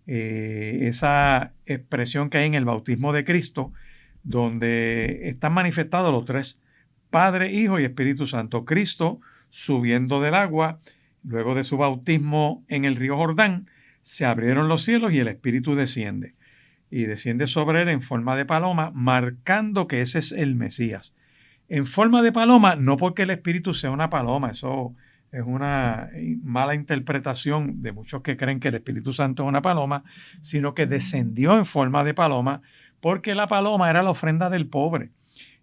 esa expresión que hay en el bautismo de Cristo, donde están manifestados los tres, Padre, Hijo y Espíritu Santo. Cristo subiendo del agua, luego de su bautismo en el río Jordán, se abrieron los cielos y el Espíritu desciende. Y desciende sobre él en forma de paloma, marcando que ese es el Mesías. En forma de paloma, no porque el Espíritu sea una paloma, eso es una mala interpretación de muchos que creen que el Espíritu Santo es una paloma, sino que descendió en forma de paloma porque la paloma era la ofrenda del pobre.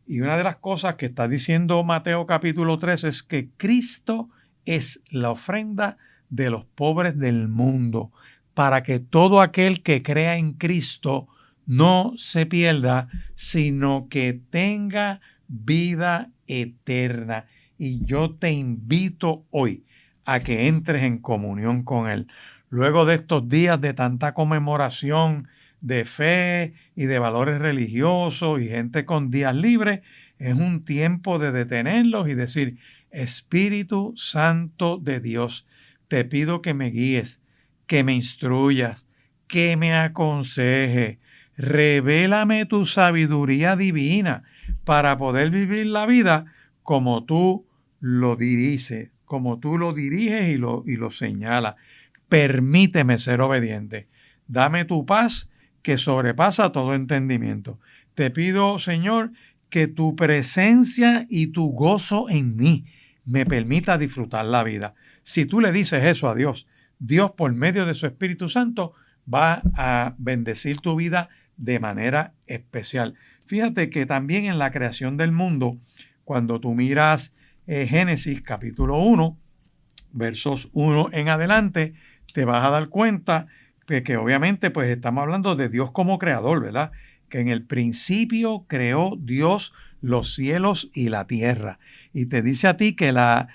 Y una de las cosas que está diciendo Mateo capítulo 3 es que Cristo es la ofrenda de los pobres del mundo, para que todo aquel que crea en Cristo no se pierda, sino que tenga vida eterna. Y yo te invito hoy a que entres en comunión con Él. Luego de estos días de tanta conmemoración de fe y de valores religiosos y gente con días libres, es un tiempo de detenerlos y decir, Espíritu Santo de Dios, te pido que me guíes, que me instruyas, que me aconseje, revélame tu sabiduría divina para poder vivir la vida como tú lo diriges, y lo señalas. Permíteme ser obediente. Dame tu paz que sobrepasa todo entendimiento. Te pido, Señor, que tu presencia y tu gozo en mí me permita disfrutar la vida. Si tú le dices eso a Dios, Dios por medio de su Espíritu Santo va a bendecir tu vida de manera especial. Fíjate que también en la creación del mundo, cuando tú miras Génesis capítulo 1, versos 1 en adelante, te vas a dar cuenta que obviamente pues estamos hablando de Dios como creador, ¿verdad? que en el principio creó Dios los cielos y la tierra. Y te dice a ti que la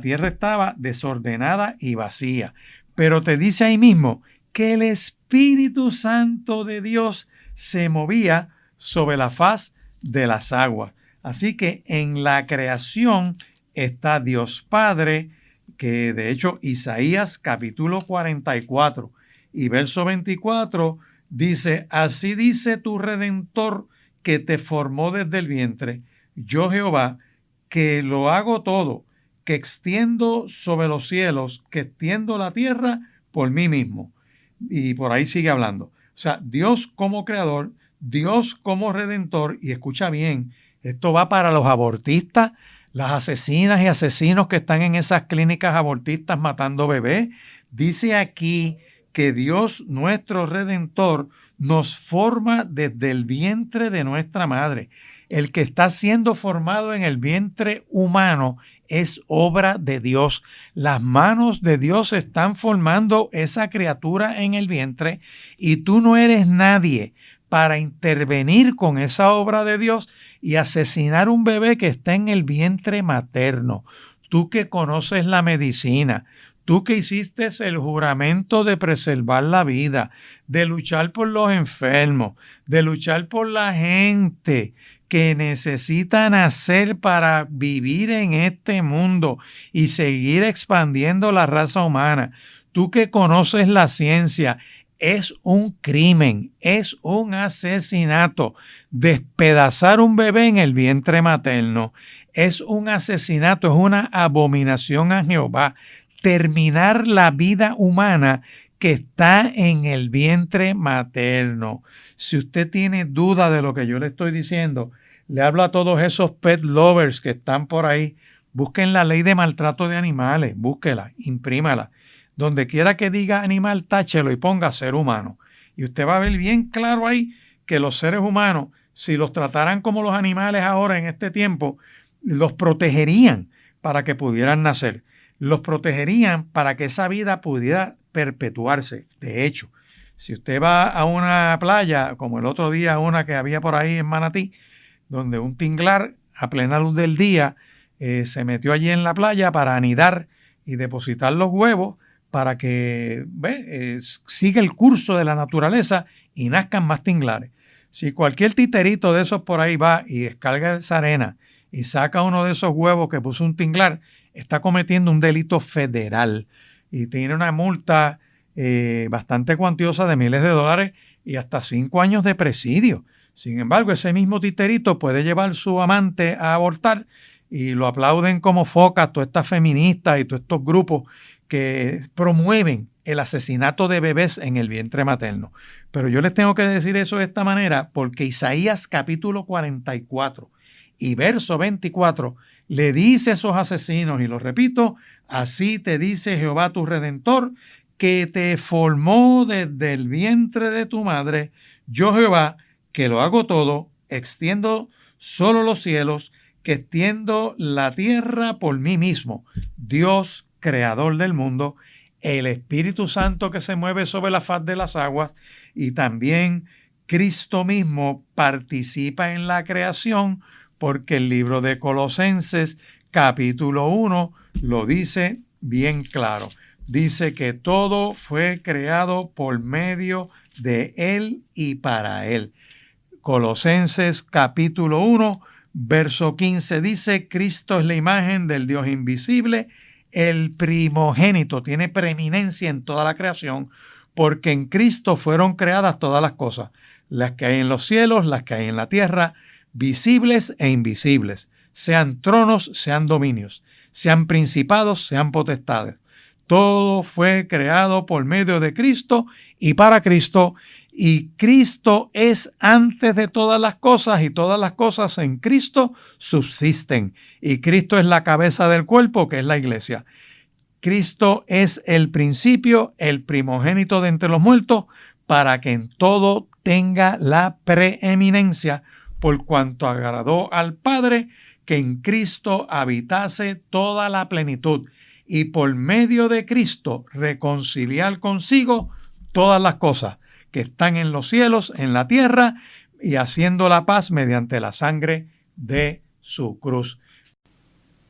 tierra estaba desordenada y vacía. Pero te dice ahí mismo que el Espíritu Santo de Dios se movía sobre la faz de las aguas. Así que en la creación está Dios Padre, que de hecho Isaías capítulo 44 y verso 24 dice: así dice tu Redentor que te formó desde el vientre, yo Jehová, que lo hago todo, que extiendo sobre los cielos, que extiendo la tierra por mí mismo. Y por ahí sigue hablando. O sea, Dios como creador, Dios como redentor, y escucha bien, esto va para los abortistas, las asesinas y asesinos que están en esas clínicas abortistas matando bebés. Dice aquí que Dios, nuestro Redentor, nos forma desde el vientre de nuestra madre. El que está siendo formado en el vientre humano es obra de Dios. Las manos de Dios están formando esa criatura en el vientre y tú no eres nadie para intervenir con esa obra de Dios y asesinar un bebé que está en el vientre materno. Tú que conoces la medicina, tú que hiciste el juramento de preservar la vida, de luchar por los enfermos, de luchar por la gente que necesita nacer para vivir en este mundo y seguir expandiendo la raza humana. Tú que conoces la ciencia, es un crimen, es un asesinato. Despedazar un bebé en el vientre materno es un asesinato, es una abominación a Jehová. Terminar la vida humana que está en el vientre materno. Si usted tiene duda de lo que yo le estoy diciendo, le hablo a todos esos pet lovers que están por ahí. Busquen la ley de maltrato de animales, búsquela, imprímala. Donde quiera que diga animal, táchelo y ponga ser humano. Y usted va a ver bien claro ahí que los seres humanos, si los trataran como los animales ahora en este tiempo, los protegerían para que pudieran nacer. Los protegerían para que esa vida pudiera perpetuarse. De hecho, si usted va a una playa, como el otro día una que había por ahí en Manatí, donde un tinglar a plena luz del día se metió allí en la playa para anidar y depositar los huevos para que siga el curso de la naturaleza y nazcan más tinglares. Si cualquier titerito de esos por ahí va y descarga esa arena y saca uno de esos huevos que puso un tinglar, está cometiendo un delito federal y tiene una multa bastante cuantiosa de miles de dólares y hasta 5 años de presidio. Sin embargo, ese mismo titerito puede llevar a su amante a abortar y lo aplauden como focas todas estas feministas y todos estos grupos que promueven el asesinato de bebés en el vientre materno. Pero yo les tengo que decir eso de esta manera porque Isaías capítulo 44 y verso 24 le dice a esos asesinos, y lo repito, así te dice Jehová tu Redentor, que te formó desde el vientre de tu madre, yo Jehová, que lo hago todo, extiendo solo los cielos, que extiendo la tierra por mí mismo, Dios creador del mundo, el Espíritu Santo que se mueve sobre la faz de las aguas y también Cristo mismo participa en la creación porque el libro de Colosenses capítulo 1 lo dice bien claro. Dice que todo fue creado por medio de Él y para Él. Colosenses capítulo 1 verso 15 dice: Cristo es la imagen del Dios invisible, el primogénito, tiene preeminencia en toda la creación, porque en Cristo fueron creadas todas las cosas, las que hay en los cielos, las que hay en la tierra, visibles e invisibles, sean tronos, sean dominios, sean principados, sean potestades. Todo fue creado por medio de Cristo y para Cristo, y Cristo es antes de todas las cosas y todas las cosas en Cristo subsisten. Y Cristo es la cabeza del cuerpo, que es la iglesia. Cristo es el principio, el primogénito de entre los muertos, para que en todo tenga la preeminencia, por cuanto agradó al Padre que en Cristo habitase toda la plenitud, y por medio de Cristo reconciliar consigo todas las cosas que están en los cielos, en la tierra, y haciendo la paz mediante la sangre de su cruz.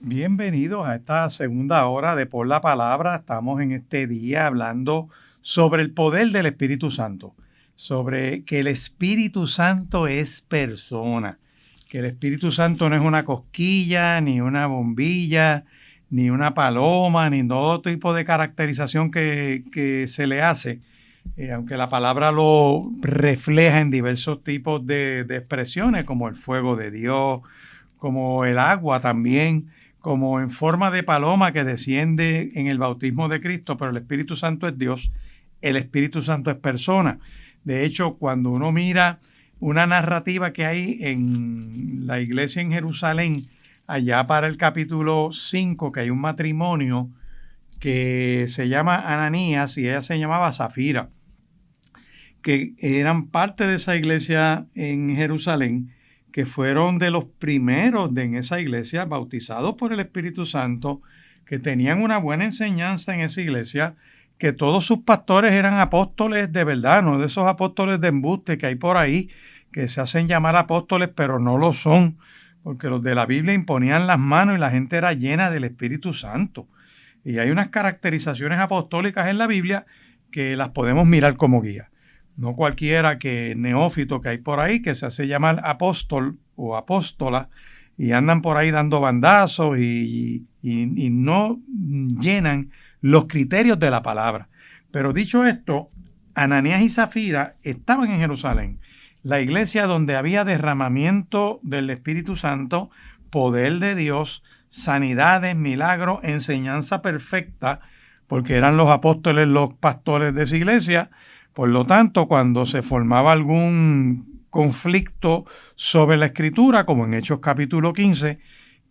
Bienvenidos a esta segunda hora de Por la Palabra. Estamos en este día hablando sobre el poder del Espíritu Santo, sobre que el Espíritu Santo es persona, que el Espíritu Santo no es una cosquilla, ni una bombilla, ni una paloma, ni todo tipo de caracterización que se le hace, aunque la palabra lo refleja en diversos tipos de expresiones, como el fuego de Dios, como el agua también, como en forma de paloma que desciende en el bautismo de Cristo, pero el Espíritu Santo es Dios, el Espíritu Santo es persona. De hecho, cuando uno mira una narrativa que hay en la iglesia en Jerusalén, allá para el capítulo 5, que hay un matrimonio que se llama Ananías y ella se llamaba Zafira, que eran parte de esa iglesia en Jerusalén, que fueron de los primeros en esa iglesia bautizados por el Espíritu Santo, que tenían una buena enseñanza en esa iglesia, que todos sus pastores eran apóstoles de verdad, no de esos apóstoles de embuste que hay por ahí, que se hacen llamar apóstoles, pero no lo son, porque los de la Biblia imponían las manos y la gente era llena del Espíritu Santo. Y hay unas caracterizaciones apostólicas en la Biblia que las podemos mirar como guía. No cualquiera que neófito que hay por ahí que se hace llamar apóstol o apóstola y andan por ahí dando bandazos y no llenan los criterios de la palabra. Pero dicho esto, Ananías y Zafira estaban en Jerusalén, la iglesia donde había derramamiento del Espíritu Santo, poder de Dios, sanidades, milagros, enseñanza perfecta, porque eran los apóstoles los pastores de esa iglesia. Por lo tanto, cuando se formaba algún conflicto sobre la Escritura, como en Hechos capítulo 15,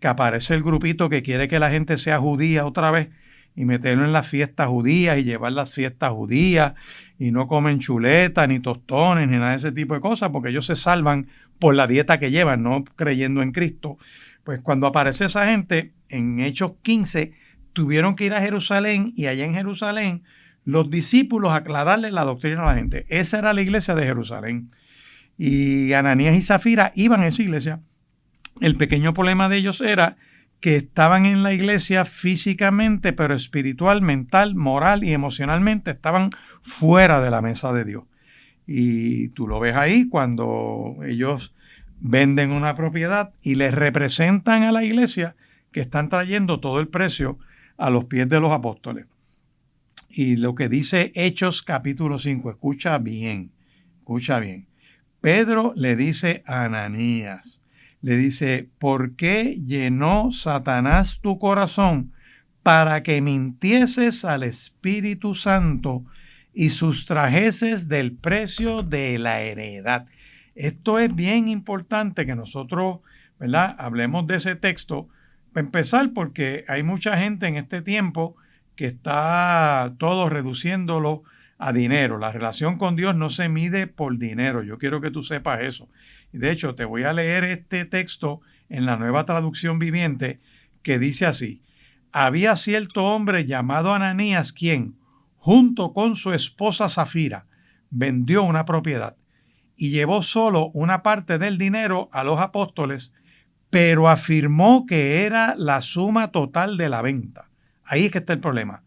que aparece el grupito que quiere que la gente sea judía otra vez y meterlo en las fiestas judías y llevar las fiestas judías y no comen chuletas, ni tostones, ni nada de ese tipo de cosas, porque ellos se salvan por la dieta que llevan, no creyendo en Cristo. Pues cuando aparece esa gente, en Hechos 15, tuvieron que ir a Jerusalén y allá en Jerusalén los discípulos aclararle la doctrina a la gente. Esa era la iglesia de Jerusalén. Y Ananías y Zafira iban a esa iglesia. El pequeño problema de ellos era que estaban en la iglesia físicamente, pero espiritual, mental, moral y emocionalmente estaban fuera de la mesa de Dios. Y tú lo ves ahí cuando ellos venden una propiedad y les representan a la iglesia que están trayendo todo el precio a los pies de los apóstoles. Y lo que dice Hechos capítulo 5, escucha bien. Pedro le dice a Ananías, le dice, ¿por qué llenó Satanás tu corazón para que mintieses al Espíritu Santo y sustrajeses del precio de la heredad? Esto es bien importante que nosotros, ¿verdad?, hablemos de ese texto, para empezar, porque hay mucha gente en este tiempo que está todo reduciéndolo a dinero. La relación con Dios no se mide por dinero. Yo quiero que tú sepas eso. De hecho, te voy a leer este texto en la Nueva Traducción Viviente que dice así: había cierto hombre llamado Ananías, quien, junto con su esposa Zafira, vendió una propiedad y llevó solo una parte del dinero a los apóstoles, pero afirmó que era la suma total de la venta. Ahí es que está el problema.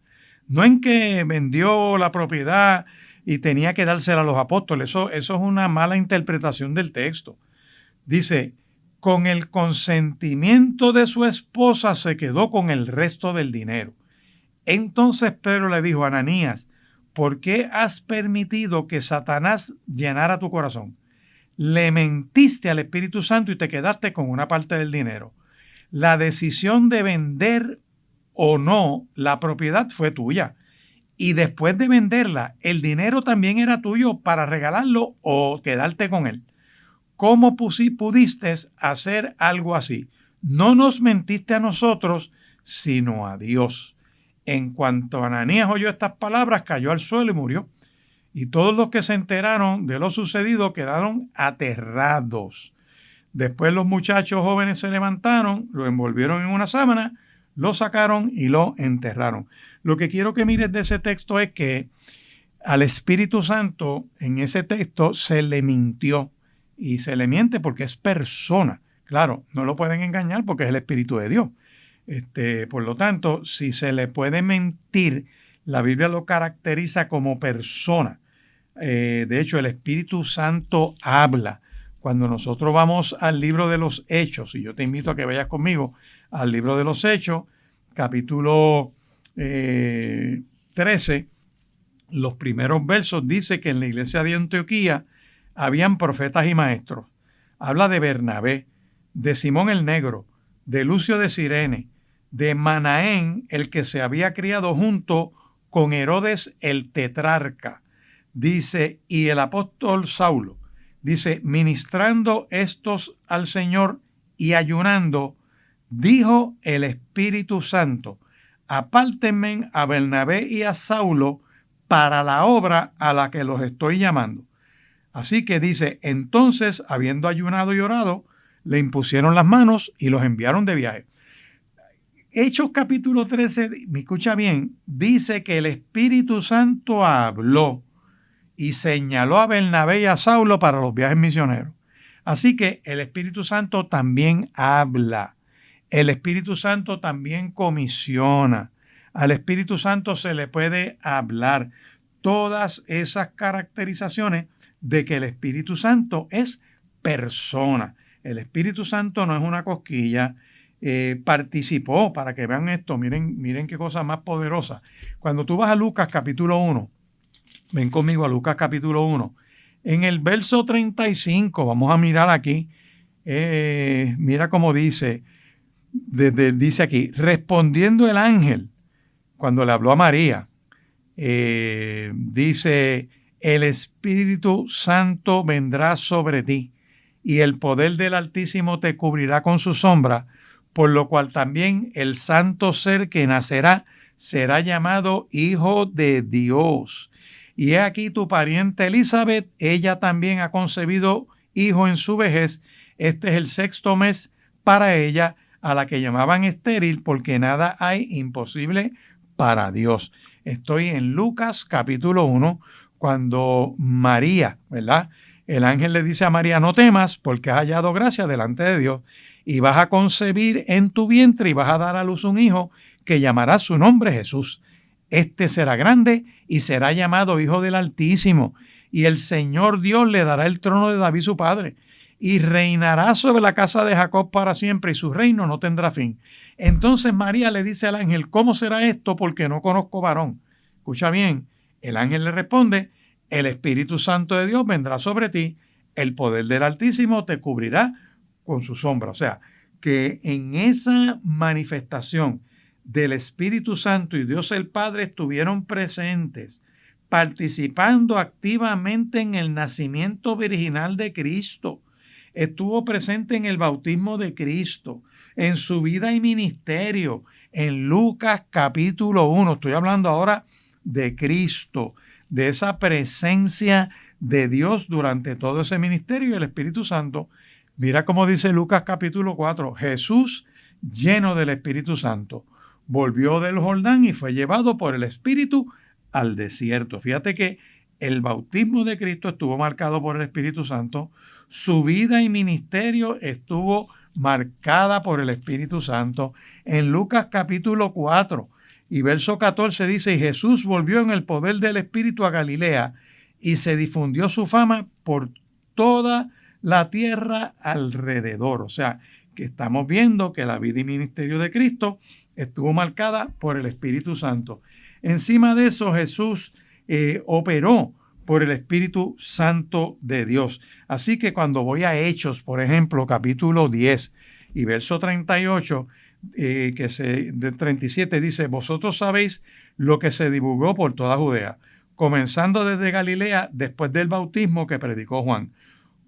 No en que vendió la propiedad y tenía que dársela a los apóstoles. Eso es una mala interpretación del texto. Dice, con el consentimiento de su esposa se quedó con el resto del dinero. Entonces Pedro le dijo a Ananías, ¿por qué has permitido que Satanás llenara tu corazón? Le mentiste al Espíritu Santo y te quedaste con una parte del dinero. La decisión de vender o no la propiedad fue tuya. Y después de venderla, el dinero también era tuyo para regalarlo o quedarte con él. ¿Cómo pudiste hacer algo así? No nos mentiste a nosotros, sino a Dios. En cuanto Ananías oyó estas palabras, cayó al suelo y murió. Y todos los que se enteraron de lo sucedido quedaron aterrados. Después los muchachos jóvenes se levantaron, lo envolvieron en una sábana, lo sacaron y lo enterraron. Lo que quiero que mires de ese texto es que al Espíritu Santo en ese texto se le mintió. y se le miente porque es persona. Claro, no lo pueden engañar porque es el Espíritu de Dios. Por lo tanto, si se le puede mentir, la Biblia lo caracteriza como persona. De hecho, el Espíritu Santo habla. Cuando nosotros vamos al libro de los Hechos, y yo te invito a que vayas conmigo al libro de los Hechos, capítulo 13, los primeros versos dice que en la iglesia de Antioquía habían profetas y maestros. Habla de Bernabé, de Simón el Negro, de Lucio de Cirene, de Manaén, el que se había criado junto con Herodes el tetrarca. Dice, y el apóstol Saulo, dice, ministrando estos al Señor y ayunando, dijo el Espíritu Santo, apártenme a Bernabé y a Saulo para la obra a la que los estoy llamando. Así que dice, entonces, habiendo ayunado y orado, le impusieron las manos y los enviaron de viaje. Hechos capítulo 13, me escucha bien, dice que el Espíritu Santo habló y señaló a Bernabé y a Saulo para los viajes misioneros. Así que el Espíritu Santo también habla. El Espíritu Santo también comisiona. Al Espíritu Santo se le puede hablar. Todas esas caracterizaciones de que el Espíritu Santo es persona. El Espíritu Santo no es una cosquilla. Participó, para que vean esto, miren qué cosa más poderosa. Cuando tú vas a Lucas capítulo 1, ven conmigo a Lucas capítulo 1, en el verso 35, vamos a mirar aquí, mira cómo dice, dice aquí, respondiendo el ángel, cuando le habló a María, dice, el Espíritu Santo vendrá sobre ti y el poder del Altísimo te cubrirá con su sombra, por lo cual también el santo ser que nacerá será llamado Hijo de Dios. Y he aquí tu pariente Elizabeth, ella también ha concebido hijo en su vejez. Este es el 6º mes para ella, a la que llamaban estéril, porque nada hay imposible para Dios. Estoy en Lucas capítulo 1, cuando María, ¿verdad? El ángel le dice a María, no temas, porque has hallado gracia delante de Dios, y vas a concebir en tu vientre y vas a dar a luz un hijo que llamará su nombre Jesús. Este será grande y será llamado Hijo del Altísimo, y el Señor Dios le dará el trono de David su padre, y reinará sobre la casa de Jacob para siempre, y su reino no tendrá fin. Entonces María le dice al ángel, ¿cómo será esto? Porque no conozco varón. Escucha bien, el ángel le responde, el Espíritu Santo de Dios vendrá sobre ti, el poder del Altísimo te cubrirá con su sombra. O sea, que en esa manifestación del Espíritu Santo y Dios el Padre estuvieron presentes, participando activamente en el nacimiento virginal de Cristo. Estuvo presente en el bautismo de Cristo, en su vida y ministerio, en Lucas capítulo 1. Estoy hablando ahora de Cristo, de esa presencia de Dios durante todo ese ministerio y el Espíritu Santo. Mira cómo dice Lucas capítulo 4, Jesús, lleno del Espíritu Santo, volvió del Jordán y fue llevado por el Espíritu al desierto. Fíjate que el bautismo de Cristo estuvo marcado por el Espíritu Santo, su vida y ministerio estuvo marcada por el Espíritu Santo. En Lucas capítulo 4 y verso 14 dice, y Jesús volvió en el poder del Espíritu a Galilea y se difundió su fama por toda la tierra alrededor. O sea, que estamos viendo que la vida y ministerio de Cristo estuvo marcada por el Espíritu Santo. Encima de eso, Jesús operó por el Espíritu Santo de Dios. Así que cuando voy a Hechos, por ejemplo, capítulo 10 y verso 38, de 37 dice, vosotros sabéis lo que se divulgó por toda Judea, comenzando desde Galilea después del bautismo que predicó Juan,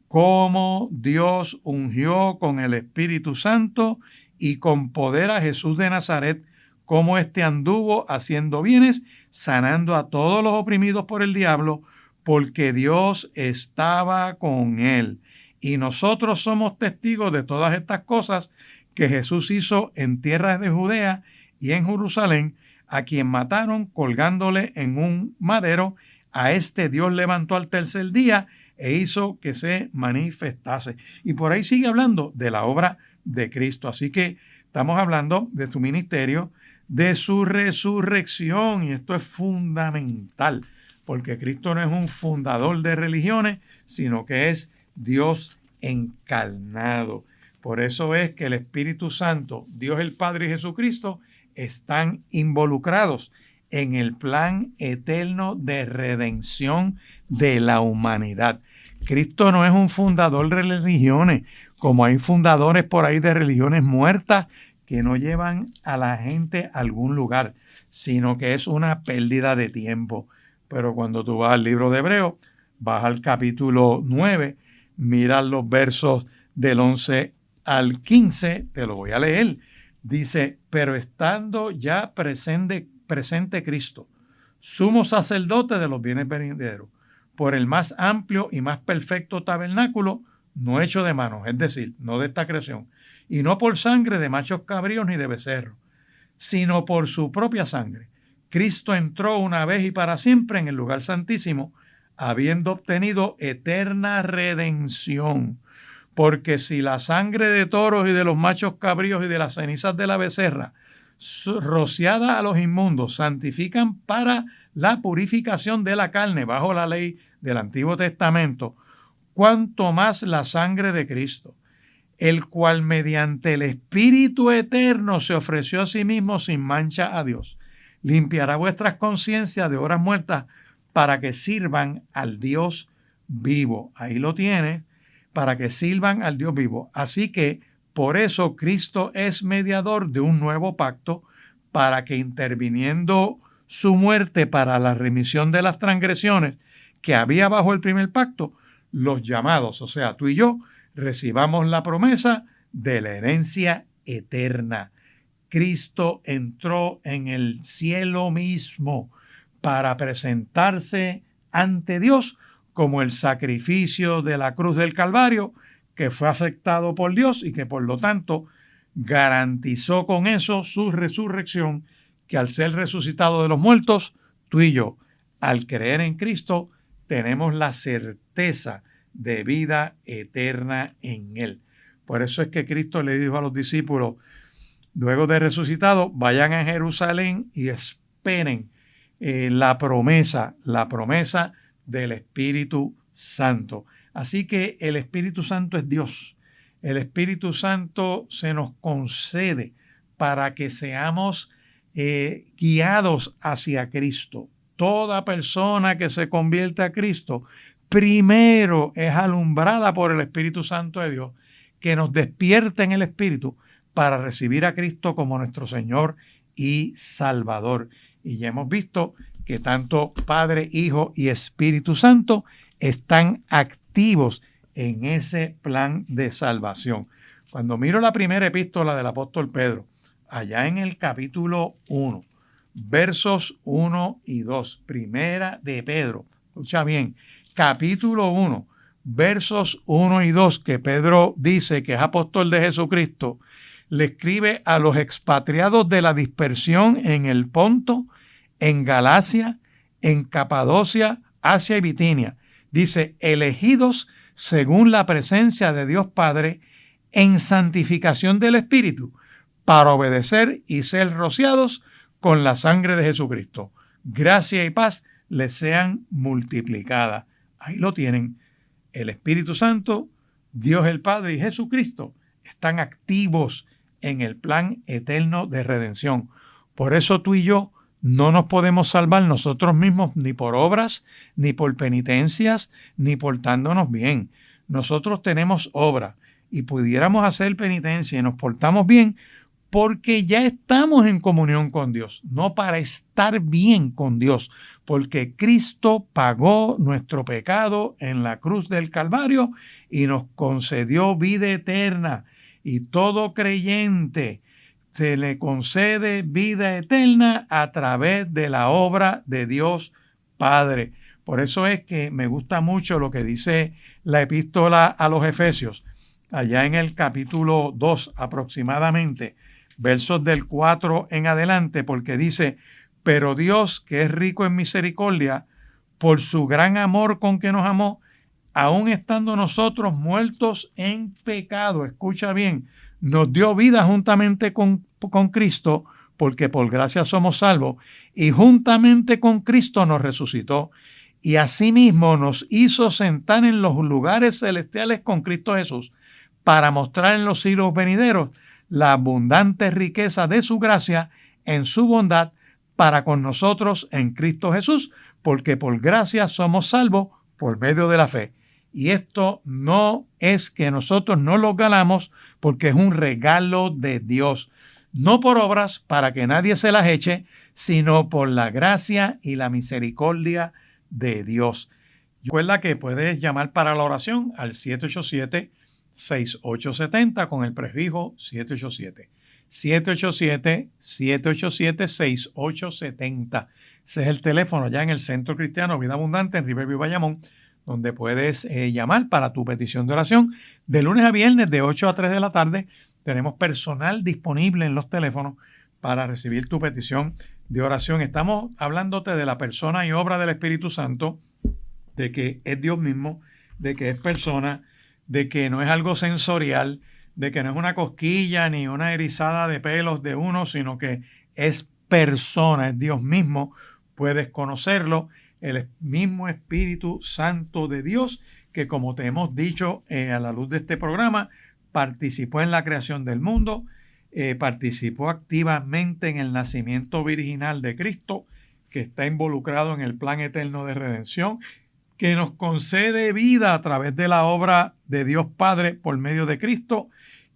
cómo Dios ungió con el Espíritu Santo y con poder a Jesús de Nazaret, cómo éste anduvo haciendo bienes, sanando a todos los oprimidos por el diablo, porque Dios estaba con él. Y nosotros somos testigos de todas estas cosas que Jesús hizo en tierras de Judea y en Jerusalén, a quien mataron colgándole en un madero. A este Dios levantó al tercer día, e hizo que se manifestase. Y por ahí sigue hablando de la obra de Cristo. Así que estamos hablando de su ministerio, de su resurrección, y esto es fundamental, porque Cristo no es un fundador de religiones, sino que es Dios encarnado. Por eso es que el Espíritu Santo, Dios el Padre y Jesucristo están involucrados en el plan eterno de redención de la humanidad. Cristo no es un fundador de religiones, como hay fundadores por ahí de religiones muertas que no llevan a la gente a algún lugar, sino que es una pérdida de tiempo. Pero cuando tú vas al libro de Hebreos, vas al capítulo 9, miras los versos del 11 al 15, te lo voy a leer. Dice, pero estando ya presente Cristo, sumo sacerdote de los bienes venideros, por el más amplio y más perfecto tabernáculo, no hecho de manos, es decir, no de esta creación, y no por sangre de machos cabríos ni de becerros, sino por su propia sangre. Cristo entró una vez y para siempre en el lugar santísimo, habiendo obtenido eterna redención. Porque si la sangre de toros y de los machos cabríos y de las cenizas de la becerra, rociada a los inmundos, santifican para la purificación de la carne bajo la ley del Antiguo Testamento, cuanto más la sangre de Cristo, el cual mediante el Espíritu eterno se ofreció a sí mismo sin mancha a Dios, limpiará vuestras conciencias de obras muertas para que sirvan al Dios vivo. Ahí lo tiene, para que sirvan al Dios vivo. Así que por eso Cristo es mediador de un nuevo pacto, para que interviniendo su muerte para la remisión de las transgresiones que había bajo el primer pacto, los llamados, o sea, tú y yo, recibamos la promesa de la herencia eterna. Cristo entró en el cielo mismo para presentarse ante Dios como el sacrificio de la cruz del Calvario, que fue aceptado por Dios y que por lo tanto garantizó con eso su resurrección, que al ser resucitado de los muertos, tú y yo, al creer en Cristo, tenemos la certeza de vida eterna en Él. Por eso es que Cristo le dijo a los discípulos, luego de resucitado, vayan a Jerusalén y esperen la promesa del Espíritu Santo. Así que el Espíritu Santo es Dios. El Espíritu Santo se nos concede para que seamos guiados hacia Cristo. Toda persona que se convierte a Cristo, primero es alumbrada por el Espíritu Santo de Dios, que nos despierta en el Espíritu para recibir a Cristo como nuestro Señor y Salvador. Y ya hemos visto que tanto Padre, Hijo y Espíritu Santo están activos en ese plan de salvación. Cuando miro la primera epístola del apóstol Pedro, allá en el capítulo 1, versos 1 y 2, primera de Pedro, escucha bien, capítulo 1, versos 1 y 2, que Pedro dice que es apóstol de Jesucristo, le escribe a los expatriados de la dispersión en el Ponto, en Galacia, en Capadocia, Asia y Bitinia. Dice, elegidos según la presencia de Dios Padre en santificación del Espíritu, para obedecer y ser rociados con la sangre de Jesucristo. Gracia y paz les sean multiplicadas. Ahí lo tienen. El Espíritu Santo, Dios el Padre y Jesucristo están activos en el plan eterno de redención. Por eso tú y yo no nos podemos salvar nosotros mismos ni por obras, ni por penitencias, ni portándonos bien. Nosotros tenemos obra y pudiéramos hacer penitencia y nos portamos bien porque ya estamos en comunión con Dios, no para estar bien con Dios, porque Cristo pagó nuestro pecado en la cruz del Calvario y nos concedió vida eterna. Y todo creyente se le concede vida eterna a través de la obra de Dios Padre. Por eso es que me gusta mucho lo que dice la epístola a los Efesios, allá en el capítulo 2 aproximadamente, versos del 4 en adelante, porque dice, pero Dios, que es rico en misericordia, por su gran amor con que nos amó, aun estando nosotros muertos en pecado, escucha bien, nos dio vida juntamente con Cristo, porque por gracia somos salvos, y juntamente con Cristo nos resucitó, y asimismo nos hizo sentar en los lugares celestiales con Cristo Jesús, para mostrar en los siglos venideros la abundante riqueza de su gracia en su bondad para con nosotros en Cristo Jesús, porque por gracia somos salvos por medio de la fe. Y esto no es que nosotros no lo ganamos, porque es un regalo de Dios, no por obras para que nadie se las eche, sino por la gracia y la misericordia de Dios. Recuerda que puedes llamar para la oración al 787-6870 con el prefijo 787. 787-787-6870. Ese es el teléfono ya en el Centro Cristiano Vida Abundante en Riverview, Bayamón, donde puedes llamar para tu petición de oración. De lunes a viernes de 8 a 3 de la tarde tenemos personal disponible en los teléfonos para recibir tu petición de oración. Estamos hablándote de la persona y obra del Espíritu Santo, de que es Dios mismo, de que es persona, de que no es algo sensorial, de que no es una cosquilla ni una erizada de pelos de uno, sino que es persona, es Dios mismo. Puedes conocerlo, el mismo Espíritu Santo de Dios, que como te hemos dicho a la luz de este programa, participó en la creación del mundo, participó activamente en el nacimiento virginal de Cristo, que está involucrado en el plan eterno de redención, que nos concede vida a través de la obra de Dios Padre por medio de Cristo,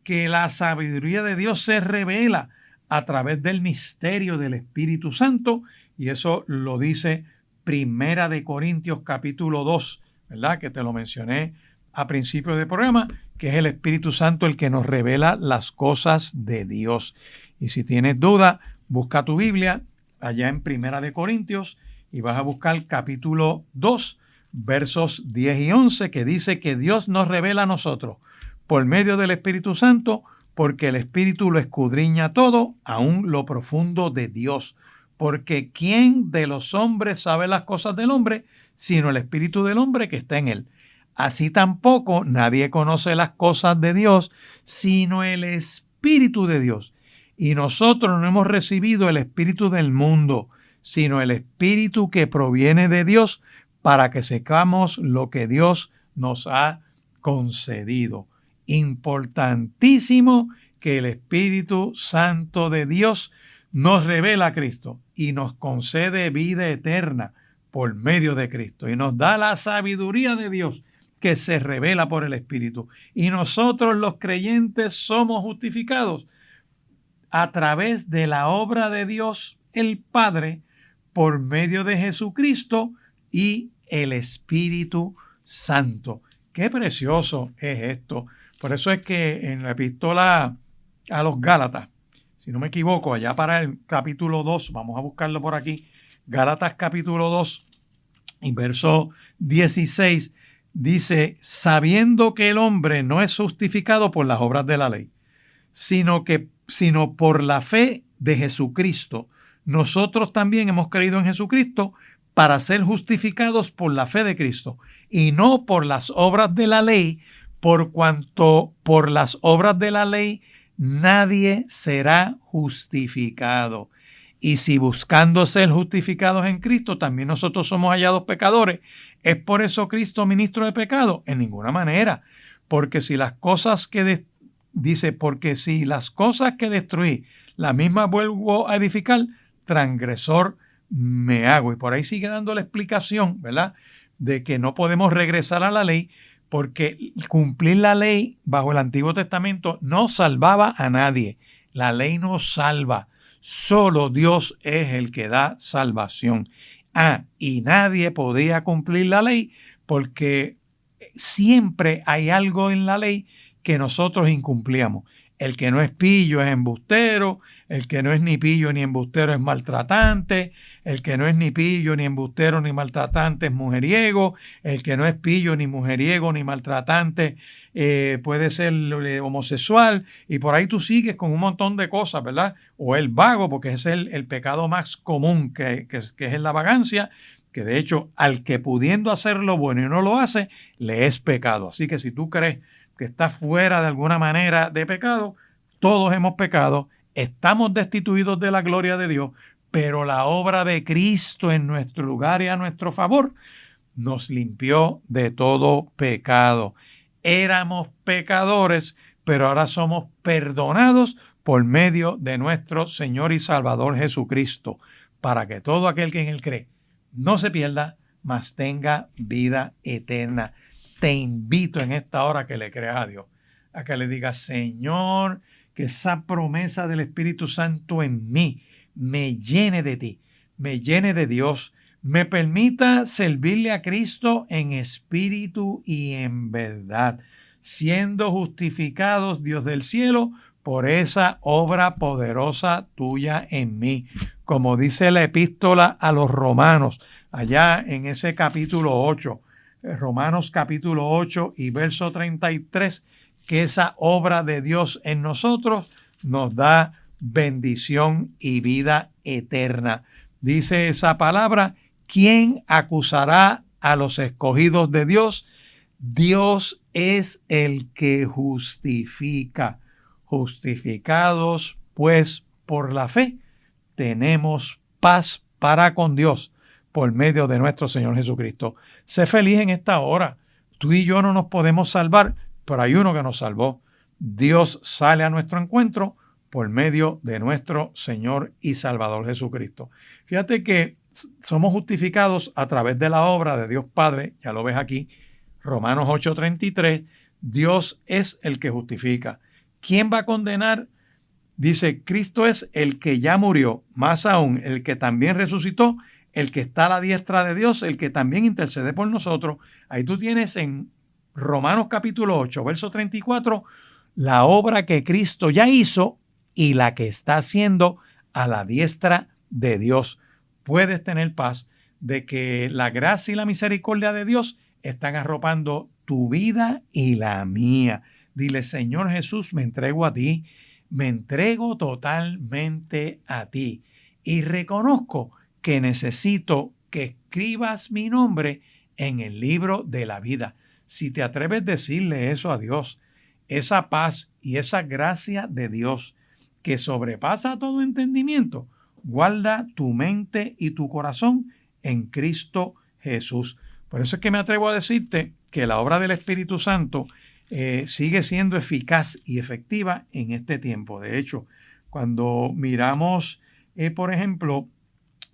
que la sabiduría de Dios se revela a través del misterio del Espíritu Santo, y eso lo dice Primera de Corintios capítulo 2, ¿verdad? Que te lo mencioné a principio del programa, que es el Espíritu Santo el que nos revela las cosas de Dios. Y si tienes duda, busca tu Biblia allá en Primera de Corintios y vas a buscar capítulo 2, versos 10 y 11, que dice que Dios nos revela a nosotros por medio del Espíritu Santo, porque el Espíritu lo escudriña todo, aún lo profundo de Dios. Porque ¿quién de los hombres sabe las cosas del hombre, sino el Espíritu del hombre que está en él? Así tampoco nadie conoce las cosas de Dios, sino el Espíritu de Dios. Y nosotros no hemos recibido el Espíritu del mundo, sino el Espíritu que proviene de Dios, para que sepamos lo que Dios nos ha concedido. Importantísimo que el Espíritu Santo de Dios nos revela a Cristo y nos concede vida eterna por medio de Cristo, y nos da la sabiduría de Dios que se revela por el Espíritu. Y nosotros los creyentes somos justificados a través de la obra de Dios el Padre por medio de Jesucristo y el Espíritu Santo. Qué precioso es esto. Por eso es que en la epístola a los Gálatas, si no me equivoco, allá para el capítulo 2, vamos a buscarlo por aquí, Gálatas capítulo 2 y verso 16, dice, sabiendo que el hombre no es justificado por las obras de la ley, sino por la fe de Jesucristo. Nosotros también hemos creído en Jesucristo para ser justificados por la fe de Cristo, y no por las obras de la ley, por cuanto por las obras de la ley nadie será justificado. Y si buscando ser justificados en Cristo, también nosotros somos hallados pecadores, ¿es por eso Cristo ministro de pecado? En ninguna manera. Porque si las cosas que destruí, las mismas vuelvo a edificar, transgresor me hago. Y por ahí sigue dando la explicación, ¿verdad?, de que no podemos regresar a la ley, porque cumplir la ley bajo el Antiguo Testamento no salvaba a nadie. La ley no salva. Solo Dios es el que da salvación. Y nadie podía cumplir la ley porque siempre hay algo en la ley que nosotros incumplíamos. El que no es pillo es embustero, el que no es ni pillo ni embustero es maltratante, el que no es ni pillo ni embustero ni maltratante es mujeriego, el que no es pillo ni mujeriego ni maltratante puede ser homosexual, y por ahí tú sigues con un montón de cosas, ¿verdad? O el vago, porque ese es el pecado más común que es la vagancia, que de hecho al que pudiendo hacer lo bueno y no lo hace, le es pecado. Así que si tú crees que estás fuera de alguna manera de pecado, todos hemos pecado, estamos destituidos de la gloria de Dios, pero la obra de Cristo en nuestro lugar y a nuestro favor nos limpió de todo pecado. Éramos pecadores, pero ahora somos perdonados por medio de nuestro Señor y Salvador Jesucristo, para que todo aquel que en Él cree no se pierda, mas tenga vida eterna. Te invito en esta hora que le creas a Dios, a que le digas: Señor, que esa promesa del Espíritu Santo en mí me llene de ti, me llene de Dios, me permita servirle a Cristo en espíritu y en verdad, siendo justificados, Dios del cielo, por esa obra poderosa tuya en mí. Como dice la epístola a los romanos, allá en ese capítulo 8, Romanos capítulo 8 y verso 33, que esa obra de Dios en nosotros nos da bendición y vida eterna. Dice esa palabra: ¿quién acusará a los escogidos de Dios? Dios es el que justifica. Justificados, pues, por la fe, tenemos paz para con Dios por medio de nuestro Señor Jesucristo. Sé feliz en esta hora. Tú y yo no nos podemos salvar, pero hay uno que nos salvó. Dios sale a nuestro encuentro por medio de nuestro Señor y Salvador Jesucristo. Fíjate que somos justificados a través de la obra de Dios Padre. Ya lo ves aquí, Romanos 8:33. Dios es el que justifica. ¿Quién va a condenar? Dice: Cristo es el que ya murió, más aún el que también resucitó, el que está a la diestra de Dios, el que también intercede por nosotros. Ahí tú tienes en Romanos capítulo 8, verso 34, la obra que Cristo ya hizo y la que está haciendo a la diestra de Dios. Puedes tener paz de que la gracia y la misericordia de Dios están arropando tu vida y la mía. Dile: Señor Jesús, me entrego a ti, me entrego totalmente a ti y reconozco que necesito que escribas mi nombre en el libro de la vida. Si te atreves a decirle eso a Dios, esa paz y esa gracia de Dios que sobrepasa todo entendimiento, guarda tu mente y tu corazón en Cristo Jesús. Por eso es que me atrevo a decirte que la obra del Espíritu Santo sigue siendo eficaz y efectiva en este tiempo. De hecho, cuando miramos, por ejemplo,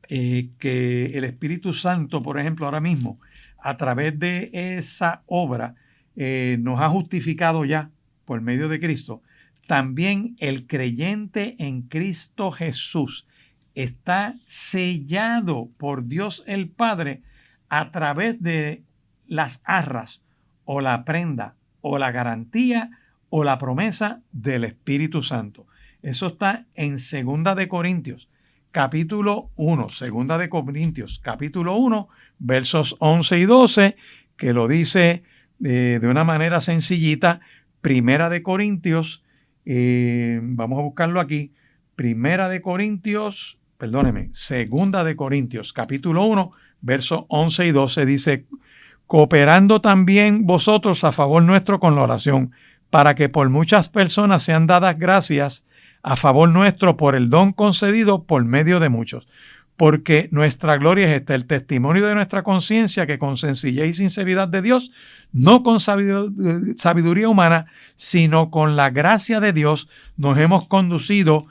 que el Espíritu Santo, por ejemplo, ahora mismo, a través de esa obra, nos ha justificado ya por medio de Cristo. También el creyente en Cristo Jesús está sellado por Dios el Padre a través de las arras o la prenda o la garantía o la promesa del Espíritu Santo. Eso está en 2 de Corintios, capítulo 1, 2 de Corintios, capítulo 1, versos 11 y 12, que lo dice de una manera sencillita. Primera de Corintios, vamos a buscarlo aquí, Segunda de Corintios, capítulo 1, versos 11 y 12, dice: cooperando también vosotros a favor nuestro con la oración, para que por muchas personas sean dadas gracias a favor nuestro por el don concedido por medio de muchos. Porque nuestra gloria es esta, el testimonio de nuestra conciencia, que con sencillez y sinceridad de Dios, no con sabiduría humana, sino con la gracia de Dios, nos hemos conducido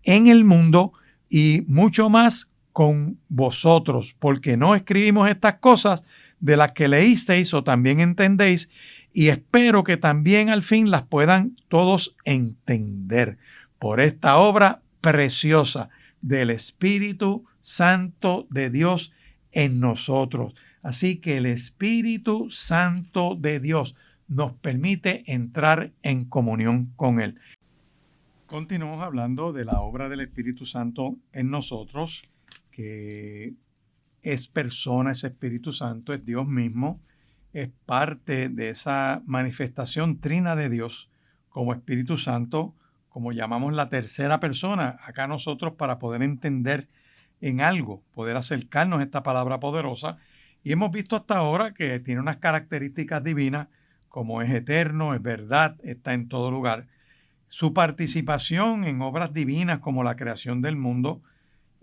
en el mundo y mucho más con vosotros, porque no escribimos estas cosas de las que leísteis o también entendéis, y espero que también al fin las puedan todos entender por esta obra preciosa del Espíritu Santo de Dios en nosotros. Así que el Espíritu Santo de Dios nos permite entrar en comunión con Él. Continuamos hablando de la obra del Espíritu Santo en nosotros, que es persona, ese Espíritu Santo es Dios mismo, es parte de esa manifestación trina de Dios como Espíritu Santo, como llamamos la tercera persona acá nosotros, para poder entender en algo, poder acercarnos a esta palabra poderosa. Y hemos visto hasta ahora que tiene unas características divinas, como es eterno, es verdad, está en todo lugar. Su participación en obras divinas como la creación del mundo,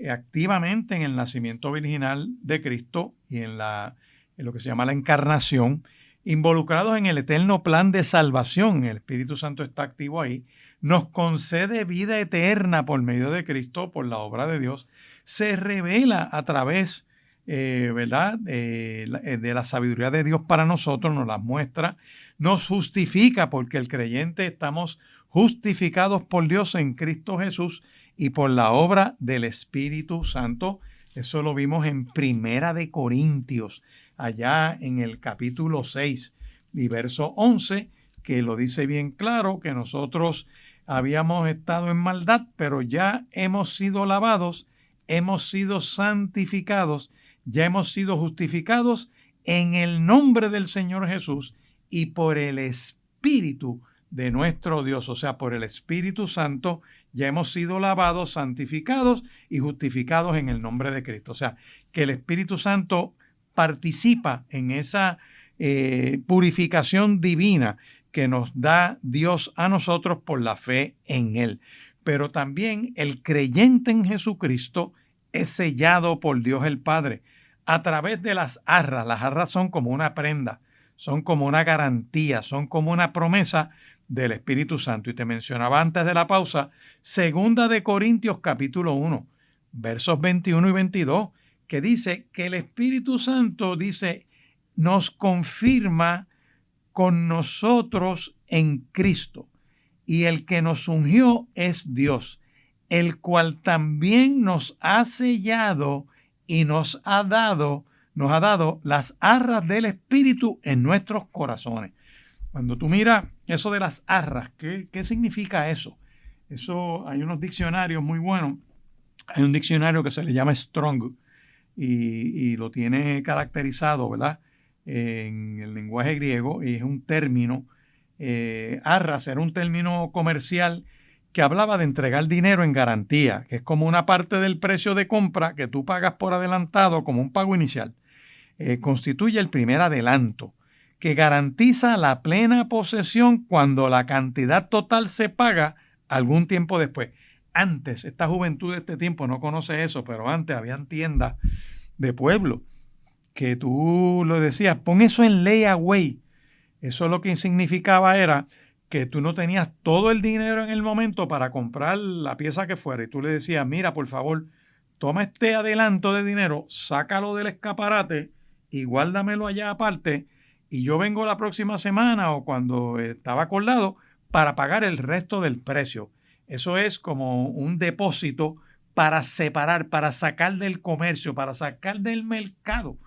activamente en el nacimiento virginal de Cristo y en lo que se llama la encarnación, involucrados en el eterno plan de salvación, el Espíritu Santo está activo ahí, nos concede vida eterna por medio de Cristo, por la obra de Dios, se revela a través, ¿verdad?, de la sabiduría de Dios para nosotros, nos las muestra, nos justifica, porque el creyente estamos justificados por Dios en Cristo Jesús y por la obra del Espíritu Santo. Eso lo vimos en Primera de Corintios, allá en el capítulo 6 y verso 11, que lo dice bien claro, que nosotros habíamos estado en maldad, pero ya hemos sido lavados, hemos sido santificados, ya hemos sido justificados en el nombre del Señor Jesús y por el Espíritu de nuestro Dios, o sea, por el Espíritu Santo, ya hemos sido lavados, santificados y justificados en el nombre de Cristo. O sea, que el Espíritu Santo participa en esa purificación divina que nos da Dios a nosotros por la fe en Él. Pero también el creyente en Jesucristo es sellado por Dios el Padre a través de las arras. Las arras son como una prenda, son como una garantía, son como una promesa del Espíritu Santo. Y te mencionaba antes de la pausa, 2 de Corintios capítulo 1, versos 21 y 22, que dice que el Espíritu Santo, dice, nos confirma con nosotros en Cristo. Y el que nos ungió es Dios, el cual también nos ha sellado y nos ha dado las arras del Espíritu en nuestros corazones. Cuando tú miras eso de las arras, ¿qué significa eso? Eso hay unos diccionarios muy buenos. Hay un diccionario que se le llama Strong y lo tiene caracterizado, ¿verdad?, en el lenguaje griego, y es un término, arras era un término comercial que hablaba de entregar dinero en garantía, que es como una parte del precio de compra que tú pagas por adelantado como un pago inicial. Constituye el primer adelanto, que garantiza la plena posesión cuando la cantidad total se paga algún tiempo después. Antes, esta juventud de este tiempo no conoce eso, pero antes habían tiendas de pueblo que tú lo decías, pon eso en layaway. Eso lo que significaba era que tú no tenías todo el dinero en el momento para comprar la pieza que fuera. Y tú le decías, mira, por favor, toma este adelanto de dinero, sácalo del escaparate y guárdamelo allá aparte. Y yo vengo la próxima semana o cuando estaba acordado para pagar el resto del precio. Eso es como un depósito para separar, para sacar del comercio, para sacar del mercado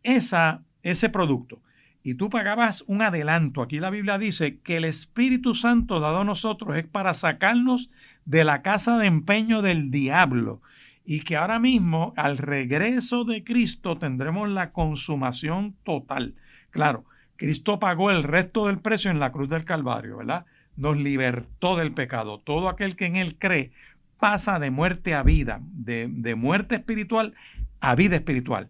ese producto. Y tú pagabas un adelanto. Aquí la Biblia dice que el Espíritu Santo dado a nosotros es para sacarnos de la casa de empeño del diablo. Y que ahora mismo, al regreso de Cristo, tendremos la consumación total. Claro, Cristo pagó el resto del precio en la cruz del Calvario, ¿verdad? Nos libertó del pecado. Todo aquel que en Él cree pasa de muerte a vida, de muerte espiritual a vida espiritual.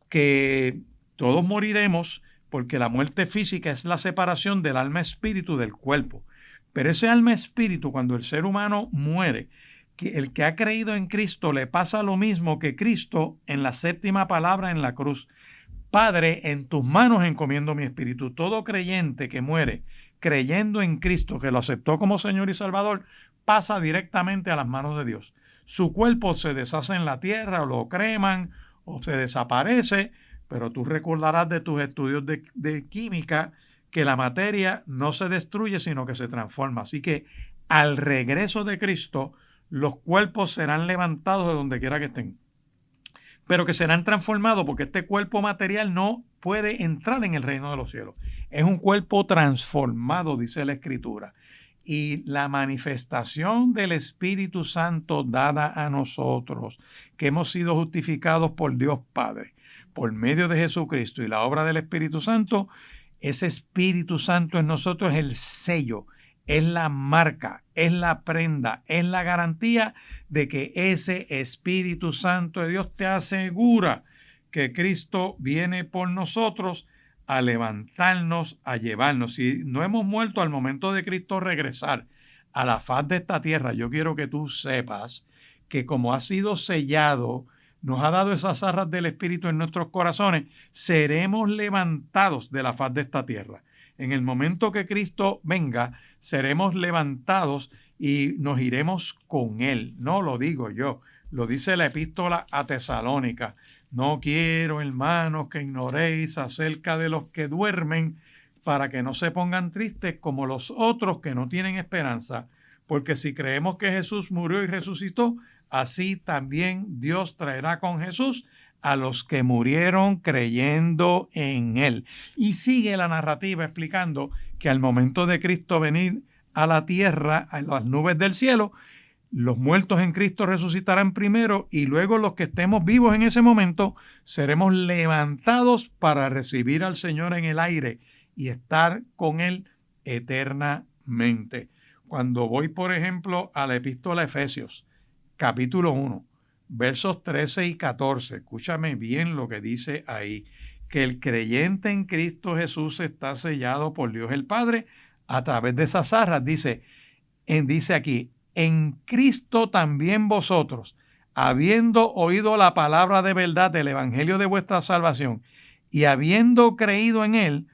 Que todos moriremos porque la muerte física es la separación del alma-espíritu del cuerpo. Pero ese alma-espíritu, cuando el ser humano muere, que el que ha creído en Cristo le pasa lo mismo que Cristo en la séptima palabra en la cruz. Padre, en tus manos encomiendo mi espíritu. Todo creyente que muere creyendo en Cristo, que lo aceptó como Señor y Salvador, pasa directamente a las manos de Dios. Su cuerpo se deshace en la tierra, o lo creman, o se desaparece, pero tú recordarás de tus estudios de química que la materia no se destruye, sino que se transforma. Así que al regreso de Cristo, los cuerpos serán levantados de donde quiera que estén, pero que serán transformados porque este cuerpo material no puede entrar en el reino de los cielos. Es un cuerpo transformado, dice la Escritura. Y la manifestación del Espíritu Santo dada a nosotros, que hemos sido justificados por Dios Padre, por medio de Jesucristo y la obra del Espíritu Santo, ese Espíritu Santo en nosotros es el sello, es la marca, es la prenda, es la garantía de que ese Espíritu Santo de Dios te asegura que Cristo viene por nosotros a levantarnos, a llevarnos. Si no hemos muerto al momento de Cristo regresar a la faz de esta tierra, yo quiero que tú sepas que como ha sido sellado, nos ha dado esas arras del Espíritu en nuestros corazones, seremos levantados de la faz de esta tierra. En el momento que Cristo venga, seremos levantados y nos iremos con Él. No lo digo yo, lo dice la epístola a Tesalónica. No quiero, hermanos, que ignoréis acerca de los que duermen, para que no se pongan tristes como los otros que no tienen esperanza. Porque si creemos que Jesús murió y resucitó, así también Dios traerá con Jesús a los que murieron creyendo en Él. Y sigue la narrativa explicando que al momento de Cristo venir a la tierra, a las nubes del cielo, los muertos en Cristo resucitarán primero y luego los que estemos vivos en ese momento seremos levantados para recibir al Señor en el aire y estar con Él eternamente. Cuando voy, por ejemplo, a la epístola a Efesios, capítulo 1, versos 13 y 14, escúchame bien lo que dice ahí, que el creyente en Cristo Jesús está sellado por Dios el Padre a través de esas arras. Dice aquí, en Cristo también vosotros, habiendo oído la palabra de verdad del evangelio de vuestra salvación y habiendo creído en él,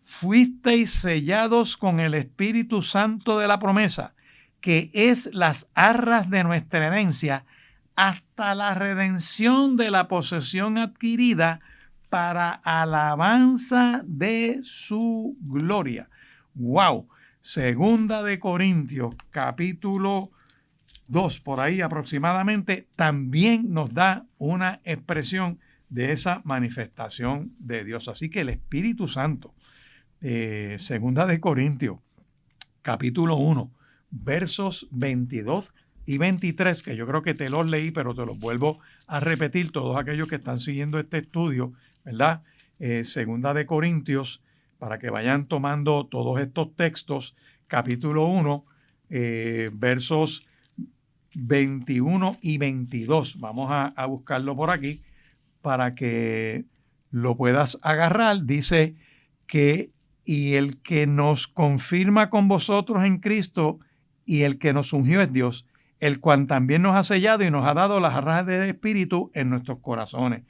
fuisteis sellados con el Espíritu Santo de la promesa, que es las arras de nuestra herencia, hasta la redención de la posesión adquirida para alabanza de su gloria. ¡Wow! Segunda de Corintios, capítulo 2, por ahí aproximadamente, también nos da una expresión de esa manifestación de Dios. Así que el Espíritu Santo, segunda de Corintios, capítulo 1, versos 22 y 23, que yo creo que te los leí, pero te los vuelvo a repetir, todos aquellos que están siguiendo este estudio, ¿verdad? Segunda de Corintios, para que vayan tomando todos estos textos, capítulo 1, versos 21 y 22. Vamos a buscarlo por aquí para que lo puedas agarrar. Dice que, y el que nos confirma con vosotros en Cristo y el que nos ungió es Dios, el cual también nos ha sellado y nos ha dado las arras del Espíritu en nuestros corazones.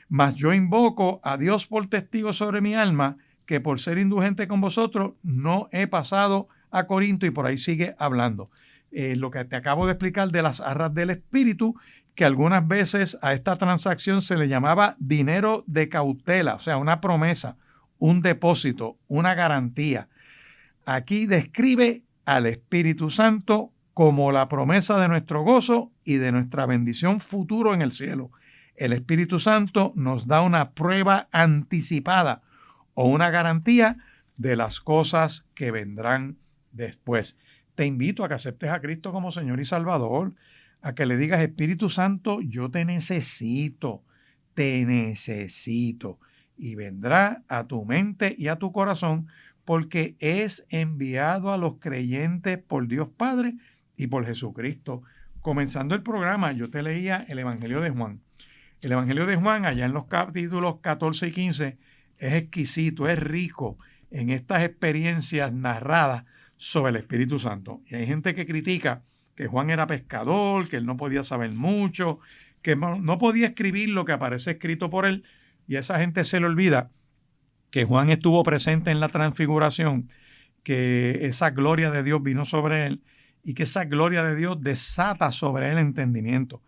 Mas yo invoco a Dios por testigo sobre mi alma, que por ser indulgente con vosotros no he pasado a Corinto, y por ahí sigue hablando. Lo que te acabo de explicar de las arras del Espíritu, que algunas veces a esta transacción se le llamaba dinero de cautela, o sea, una promesa, un depósito, una garantía. Aquí describe al Espíritu Santo como la promesa de nuestro gozo y de nuestra bendición futuro en el cielo. El Espíritu Santo nos da una prueba anticipada o una garantía de las cosas que vendrán después. Te invito a que aceptes a Cristo como Señor y Salvador, a que le digas: Espíritu Santo, yo te necesito, y vendrá a tu mente y a tu corazón, porque es enviado a los creyentes por Dios Padre y por Jesucristo. Comenzando el programa, yo te leía el Evangelio de Juan. El Evangelio de Juan, allá en los capítulos 14 y 15, es exquisito, es rico en estas experiencias narradas sobre el Espíritu Santo. Y hay gente que critica que Juan era pescador, que él no podía saber mucho, que no podía escribir lo que aparece escrito por él, y a esa gente se le olvida que Juan estuvo presente en la transfiguración, que esa gloria de Dios vino sobre él y que esa gloria de Dios desata sobre él entendimiento.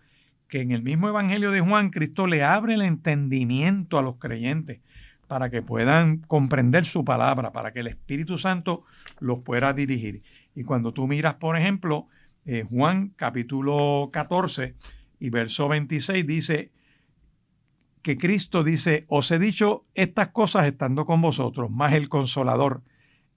Que en el mismo Evangelio de Juan, Cristo le abre el entendimiento a los creyentes para que puedan comprender su palabra, para que el Espíritu Santo los pueda dirigir. Y cuando tú miras, por ejemplo, Juan capítulo 14 y verso 26, dice que Cristo dice: os he dicho estas cosas estando con vosotros, mas el Consolador,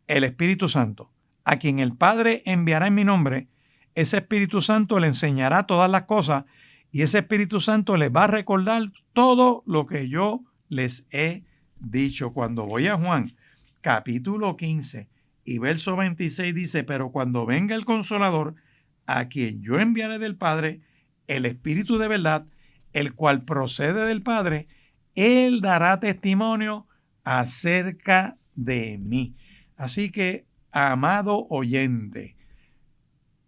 el Espíritu Santo, a quien el Padre enviará en mi nombre, ese Espíritu Santo le enseñará todas las cosas, y ese Espíritu Santo les va a recordar todo lo que yo les he dicho. Cuando voy a Juan capítulo 15 Y verso 26 dice, pero cuando venga el Consolador, a quien yo enviaré del Padre, el Espíritu de verdad, el cual procede del Padre, Él dará testimonio acerca de mí. Así que, amado oyente,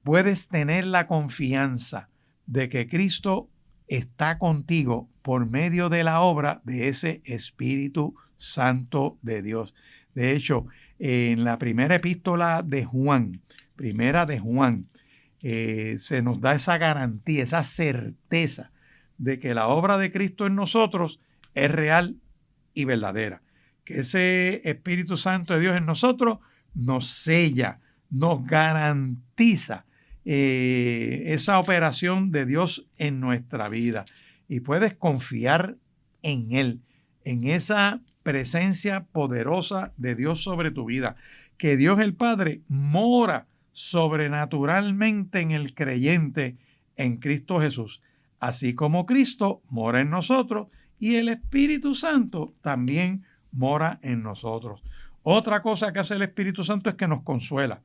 puedes tener la confianza de que Cristo está contigo por medio de la obra de ese Espíritu Santo de Dios. De hecho, en la primera epístola de Juan, se nos da esa garantía, esa certeza de que la obra de Cristo en nosotros es real y verdadera. Que ese Espíritu Santo de Dios en nosotros nos sella, nos garantiza esa operación de Dios en nuestra vida. Y puedes confiar en Él, en esa presencia poderosa de Dios sobre tu vida. Que Dios el Padre mora sobrenaturalmente en el creyente en Cristo Jesús, así como Cristo mora en nosotros y el Espíritu Santo también mora en nosotros. Otra cosa que hace el Espíritu Santo es que nos consuela.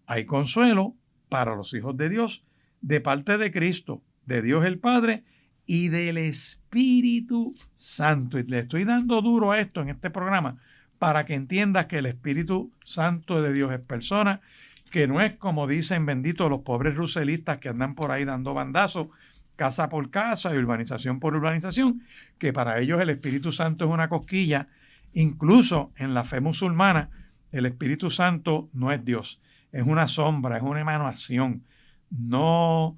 Hay consuelo para los hijos de Dios de parte de Cristo, de Dios el Padre y del Espíritu Santo. Y le estoy dando duro a esto en este programa para que entiendas que el Espíritu Santo de Dios es persona, que no es como dicen benditos los pobres ruselistas que andan por ahí dando bandazos casa por casa y urbanización por urbanización, que para ellos el Espíritu Santo es una cosquilla. Incluso en la fe musulmana, el Espíritu Santo no es Dios, es una sombra, es una emanación. No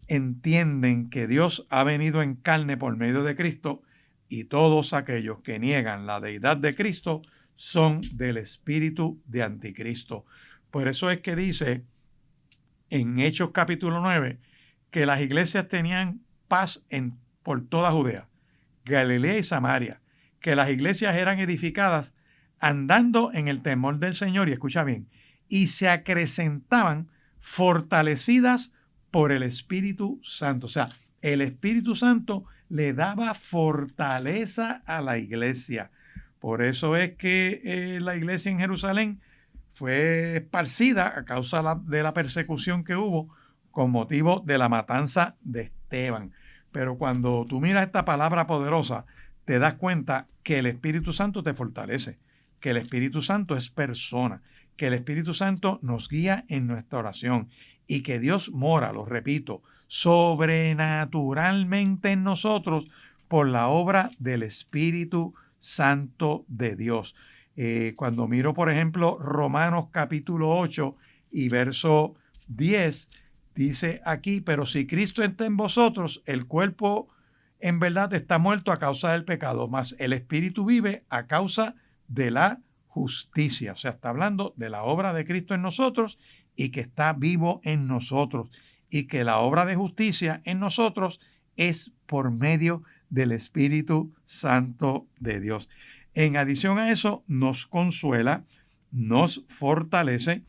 entienden que Dios ha venido en carne por medio de Cristo y todos aquellos que niegan la deidad de Cristo son del espíritu de anticristo. Por eso es que dice en Hechos capítulo 9 que las iglesias tenían paz por toda Judea, Galilea y Samaria, que las iglesias eran edificadas andando en el temor del Señor, y escucha bien, y se acrecentaban fortalecidas por el Espíritu Santo. O sea, el Espíritu Santo le daba fortaleza a la iglesia. Por eso es que la iglesia en Jerusalén fue esparcida a causa de la persecución que hubo con motivo de la matanza de Esteban. Pero cuando tú miras esta palabra poderosa, te das cuenta que el Espíritu Santo te fortalece, que el Espíritu Santo es persona, que el Espíritu Santo nos guía en nuestra oración y que Dios mora, lo repito, sobrenaturalmente en nosotros por la obra del Espíritu Santo de Dios. Cuando miro, por ejemplo, Romanos capítulo 8 y verso 10, dice aquí, pero si Cristo está en vosotros, el cuerpo en verdad está muerto a causa del pecado, mas el Espíritu vive a causa de la justicia. O sea, está hablando de la obra de Cristo en nosotros y que está vivo en nosotros y que la obra de justicia en nosotros es por medio del Espíritu Santo de Dios. En adición a eso, nos consuela, nos fortalece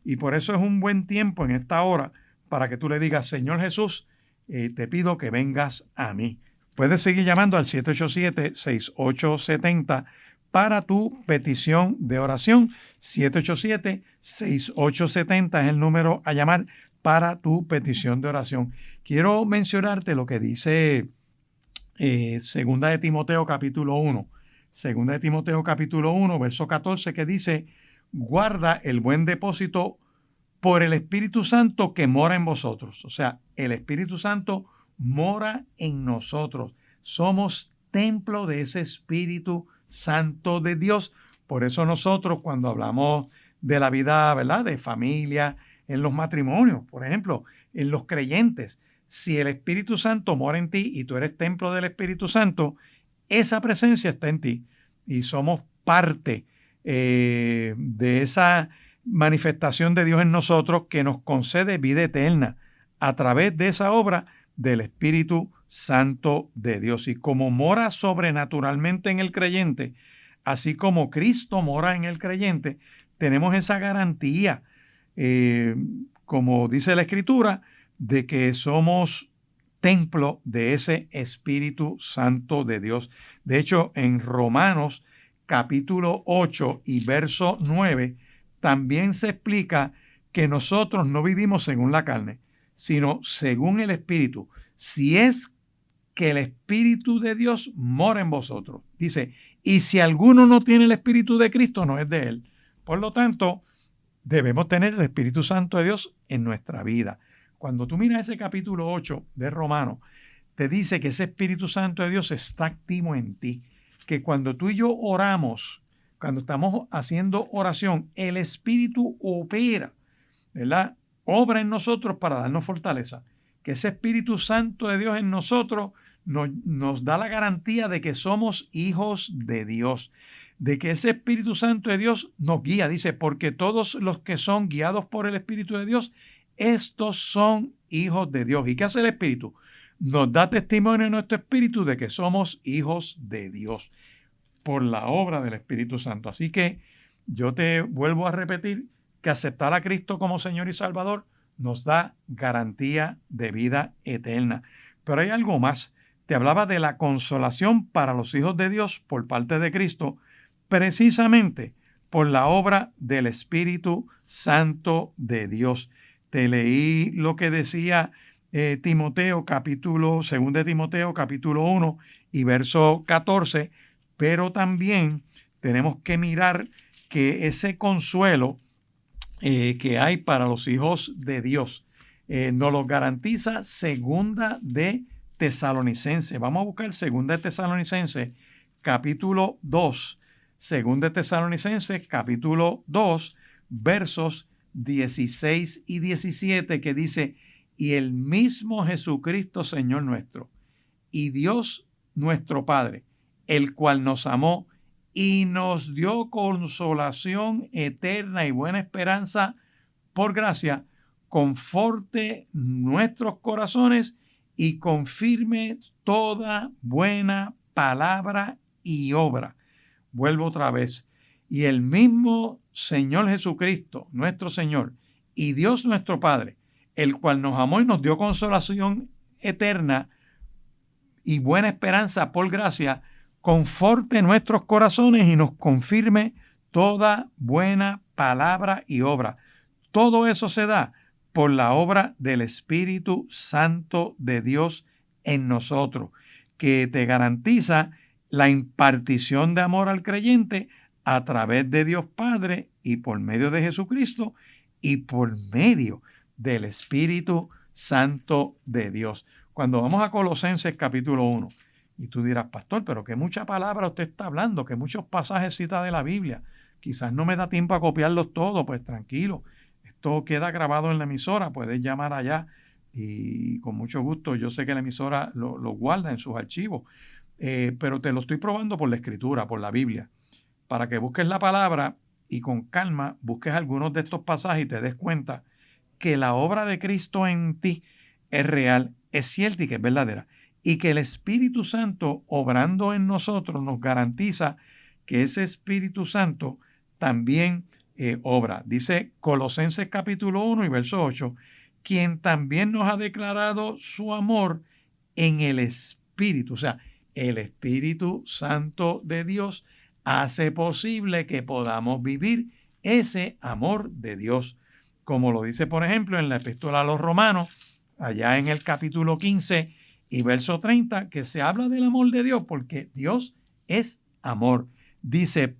y por eso es un buen tiempo en esta hora para que tú le digas, Señor Jesús, te pido que vengas a mí. Puedes seguir llamando al 787-6870 para tu petición de oración. 787-6870 es el número a llamar para tu petición de oración. Quiero mencionarte lo que dice Segunda de Timoteo capítulo 1. Segunda de Timoteo capítulo 1, verso 14, que dice, guarda el buen depósito por el Espíritu Santo que mora en vosotros. O sea, el Espíritu Santo mora en nosotros. Somos templo de ese Espíritu Santo de Dios. Por eso nosotros cuando hablamos de la vida, ¿verdad?, de familia, en los matrimonios, por ejemplo, en los creyentes, si el Espíritu Santo mora en ti y tú eres templo del Espíritu Santo, esa presencia está en ti y somos parte de esa manifestación de Dios en nosotros que nos concede vida eterna a través de esa obra del Espíritu Santo de Dios. Y como mora sobrenaturalmente en el creyente, así como Cristo mora en el creyente, tenemos esa garantía, como dice la Escritura, de que somos templo de ese Espíritu Santo de Dios. De hecho, en Romanos capítulo 8 y verso 9, también se explica que nosotros no vivimos según la carne, sino según el Espíritu. Si es que el Espíritu de Dios mora en vosotros. Dice, y si alguno no tiene el Espíritu de Cristo, no es de él. Por lo tanto, debemos tener el Espíritu Santo de Dios en nuestra vida. Cuando tú miras ese capítulo 8 de Romanos, te dice que ese Espíritu Santo de Dios está activo en ti. Que cuando tú y yo oramos, cuando estamos haciendo oración, el Espíritu opera, ¿verdad? Obra en nosotros para darnos fortaleza. Que ese Espíritu Santo de Dios en nosotros nos da la garantía de que somos hijos de Dios. De que ese Espíritu Santo de Dios nos guía. Dice, porque todos los que son guiados por el Espíritu de Dios, estos son hijos de Dios. ¿Y qué hace el Espíritu? Nos da testimonio en nuestro espíritu de que somos hijos de Dios por la obra del Espíritu Santo. Así que yo te vuelvo a repetir que aceptar a Cristo como Señor y Salvador nos da garantía de vida eterna. Pero hay algo más. Te hablaba de la consolación para los hijos de Dios por parte de Cristo, precisamente por la obra del Espíritu Santo de Dios. Te leí lo que decía Timoteo, 2 de Timoteo, capítulo 1 y verso 14, pero también tenemos que mirar que ese consuelo que hay para los hijos de Dios nos lo garantiza segunda de Tesalonicenses. Vamos a buscar segunda de Tesalonicenses, capítulo 2. Segunda de Tesalonicenses, capítulo 2, versos 16 y 17, que dice, y el mismo Jesucristo, Señor nuestro, y Dios nuestro Padre, el cual nos amó y nos dio consolación eterna y buena esperanza por gracia, conforte nuestros corazones y confirme toda buena palabra y obra. Vuelvo otra vez. Y el mismo Señor Jesucristo, nuestro Señor, y Dios nuestro Padre, el cual nos amó y nos dio consolación eterna y buena esperanza por gracia, conforte nuestros corazones y nos confirme toda buena palabra y obra. Todo eso se da por la obra del Espíritu Santo de Dios en nosotros, que te garantiza la impartición de amor al creyente a través de Dios Padre y por medio de Jesucristo y por medio del Espíritu Santo de Dios. Cuando vamos a Colosenses capítulo 1, y tú dirás, pastor, pero que mucha palabra usted está hablando, que muchos pasajes cita de la Biblia. Quizás no me da tiempo a copiarlos todos, pues tranquilo. Esto queda grabado en la emisora, puedes llamar allá y con mucho gusto, yo sé que la emisora lo guarda en sus archivos, pero te lo estoy probando por la Escritura, por la Biblia, para que busques la palabra y con calma busques algunos de estos pasajes y te des cuenta que la obra de Cristo en ti es real, es cierta y que es verdadera. Y que el Espíritu Santo obrando en nosotros nos garantiza que ese Espíritu Santo también obra. Dice Colosenses capítulo 1 y verso 8, quien también nos ha declarado su amor en el Espíritu. O sea, el Espíritu Santo de Dios hace posible que podamos vivir ese amor de Dios. Como lo dice, por ejemplo, en la Epístola a los Romanos, allá en el capítulo 15 y verso 30, que se habla del amor de Dios, porque Dios es amor. Dice,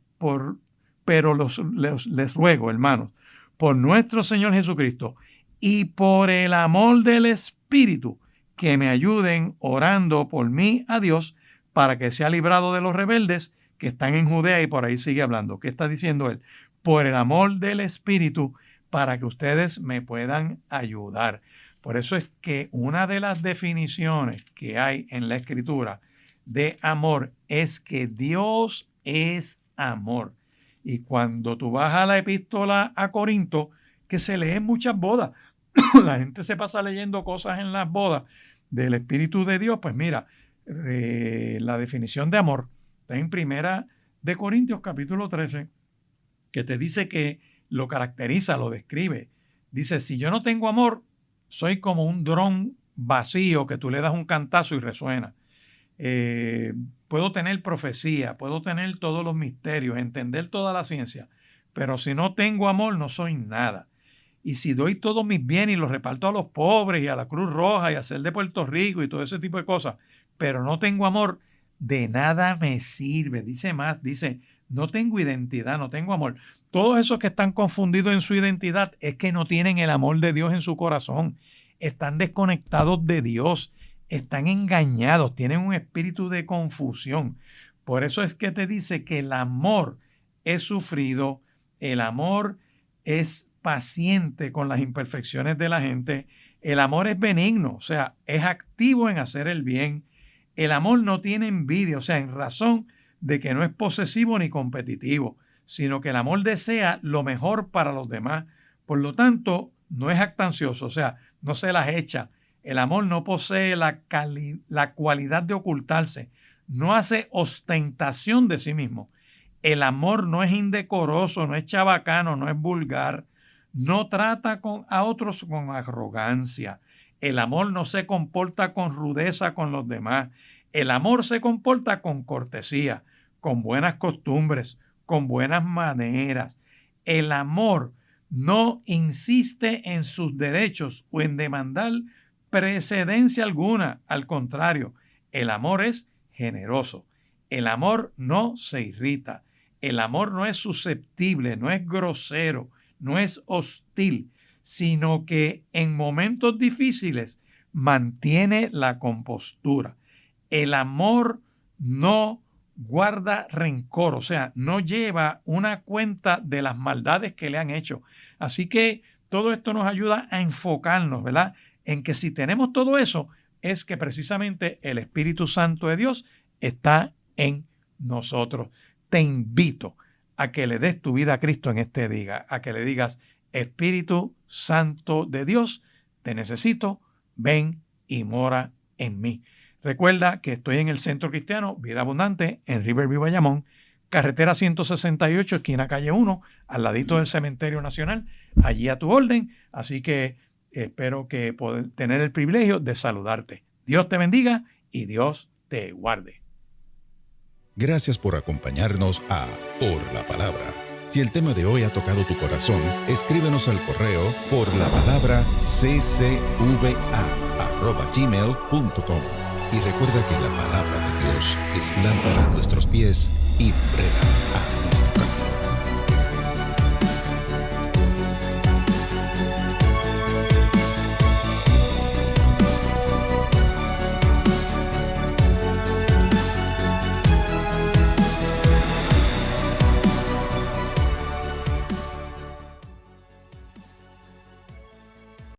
pero les ruego, hermanos, por nuestro Señor Jesucristo y por el amor del Espíritu, que me ayuden orando por mí a Dios, para que sea librado de los rebeldes que están en Judea. Y por ahí sigue hablando. ¿Qué está diciendo él? Por el amor del Espíritu, para que ustedes me puedan ayudar. Por eso es que una de las definiciones que hay en la Escritura de amor es que Dios es amor. Y cuando tú vas a la epístola a Corinto, que se lee en muchas bodas, la gente se pasa leyendo cosas en las bodas del Espíritu de Dios, pues mira, la definición de amor está en Primera de Corintios capítulo 13, que te dice que lo caracteriza, lo describe. Dice, si yo no tengo amor, soy como un dron vacío que tú le das un cantazo y resuena. Puedo tener profecía, puedo tener todos los misterios, entender toda la ciencia, pero si no tengo amor no soy nada. Y si doy todos mis bienes y los reparto a los pobres y a la Cruz Roja y a Hacer de Puerto Rico y todo ese tipo de cosas, pero no tengo amor, de nada me sirve. Dice más, dice, no tengo identidad, no tengo amor. Todos esos que están confundidos en su identidad es que no tienen el amor de Dios en su corazón. Están desconectados de Dios, están engañados, tienen un espíritu de confusión. Por eso es que te dice que el amor es sufrido, el amor es paciente con las imperfecciones de la gente, el amor es benigno, o sea, es activo en hacer el bien, el amor no tiene envidia, o sea, en razón de que no es posesivo ni competitivo, sino que el amor desea lo mejor para los demás, por lo tanto, no es jactancioso, o sea, no se las echa, el amor no posee la cualidad de ocultarse, no hace ostentación de sí mismo, el amor no es indecoroso, no es chabacano, no es vulgar, no trata a otros con arrogancia. El amor no se comporta con rudeza con los demás. El amor se comporta con cortesía, con buenas costumbres, con buenas maneras. El amor no insiste en sus derechos o en demandar precedencia alguna. Al contrario, el amor es generoso. El amor no se irrita. El amor no es susceptible, no es grosero, no es hostil, sino que en momentos difíciles mantiene la compostura. El amor no guarda rencor, o sea, no lleva una cuenta de las maldades que le han hecho. Así que todo esto nos ayuda a enfocarnos, ¿verdad? En que si tenemos todo eso, es que precisamente el Espíritu Santo de Dios está en nosotros. Te invito a que le des tu vida a Cristo en este día, a que le digas, Espíritu Santo de Dios, te necesito, ven y mora en mí. Recuerda que estoy en el Centro Cristiano Vida Abundante en Riverview, Bayamón, carretera 168, esquina calle 1, al ladito del Cementerio Nacional, allí a tu orden. Así que espero que poder tener el privilegio de saludarte. Dios te bendiga y Dios te guarde. Gracias por acompañarnos a Por la Palabra. Si el tema de hoy ha tocado tu corazón, escríbenos al correo porlapalabraccva@gmail.com. Y recuerda que la palabra de Dios es lámpara a nuestros pies y lumbrera a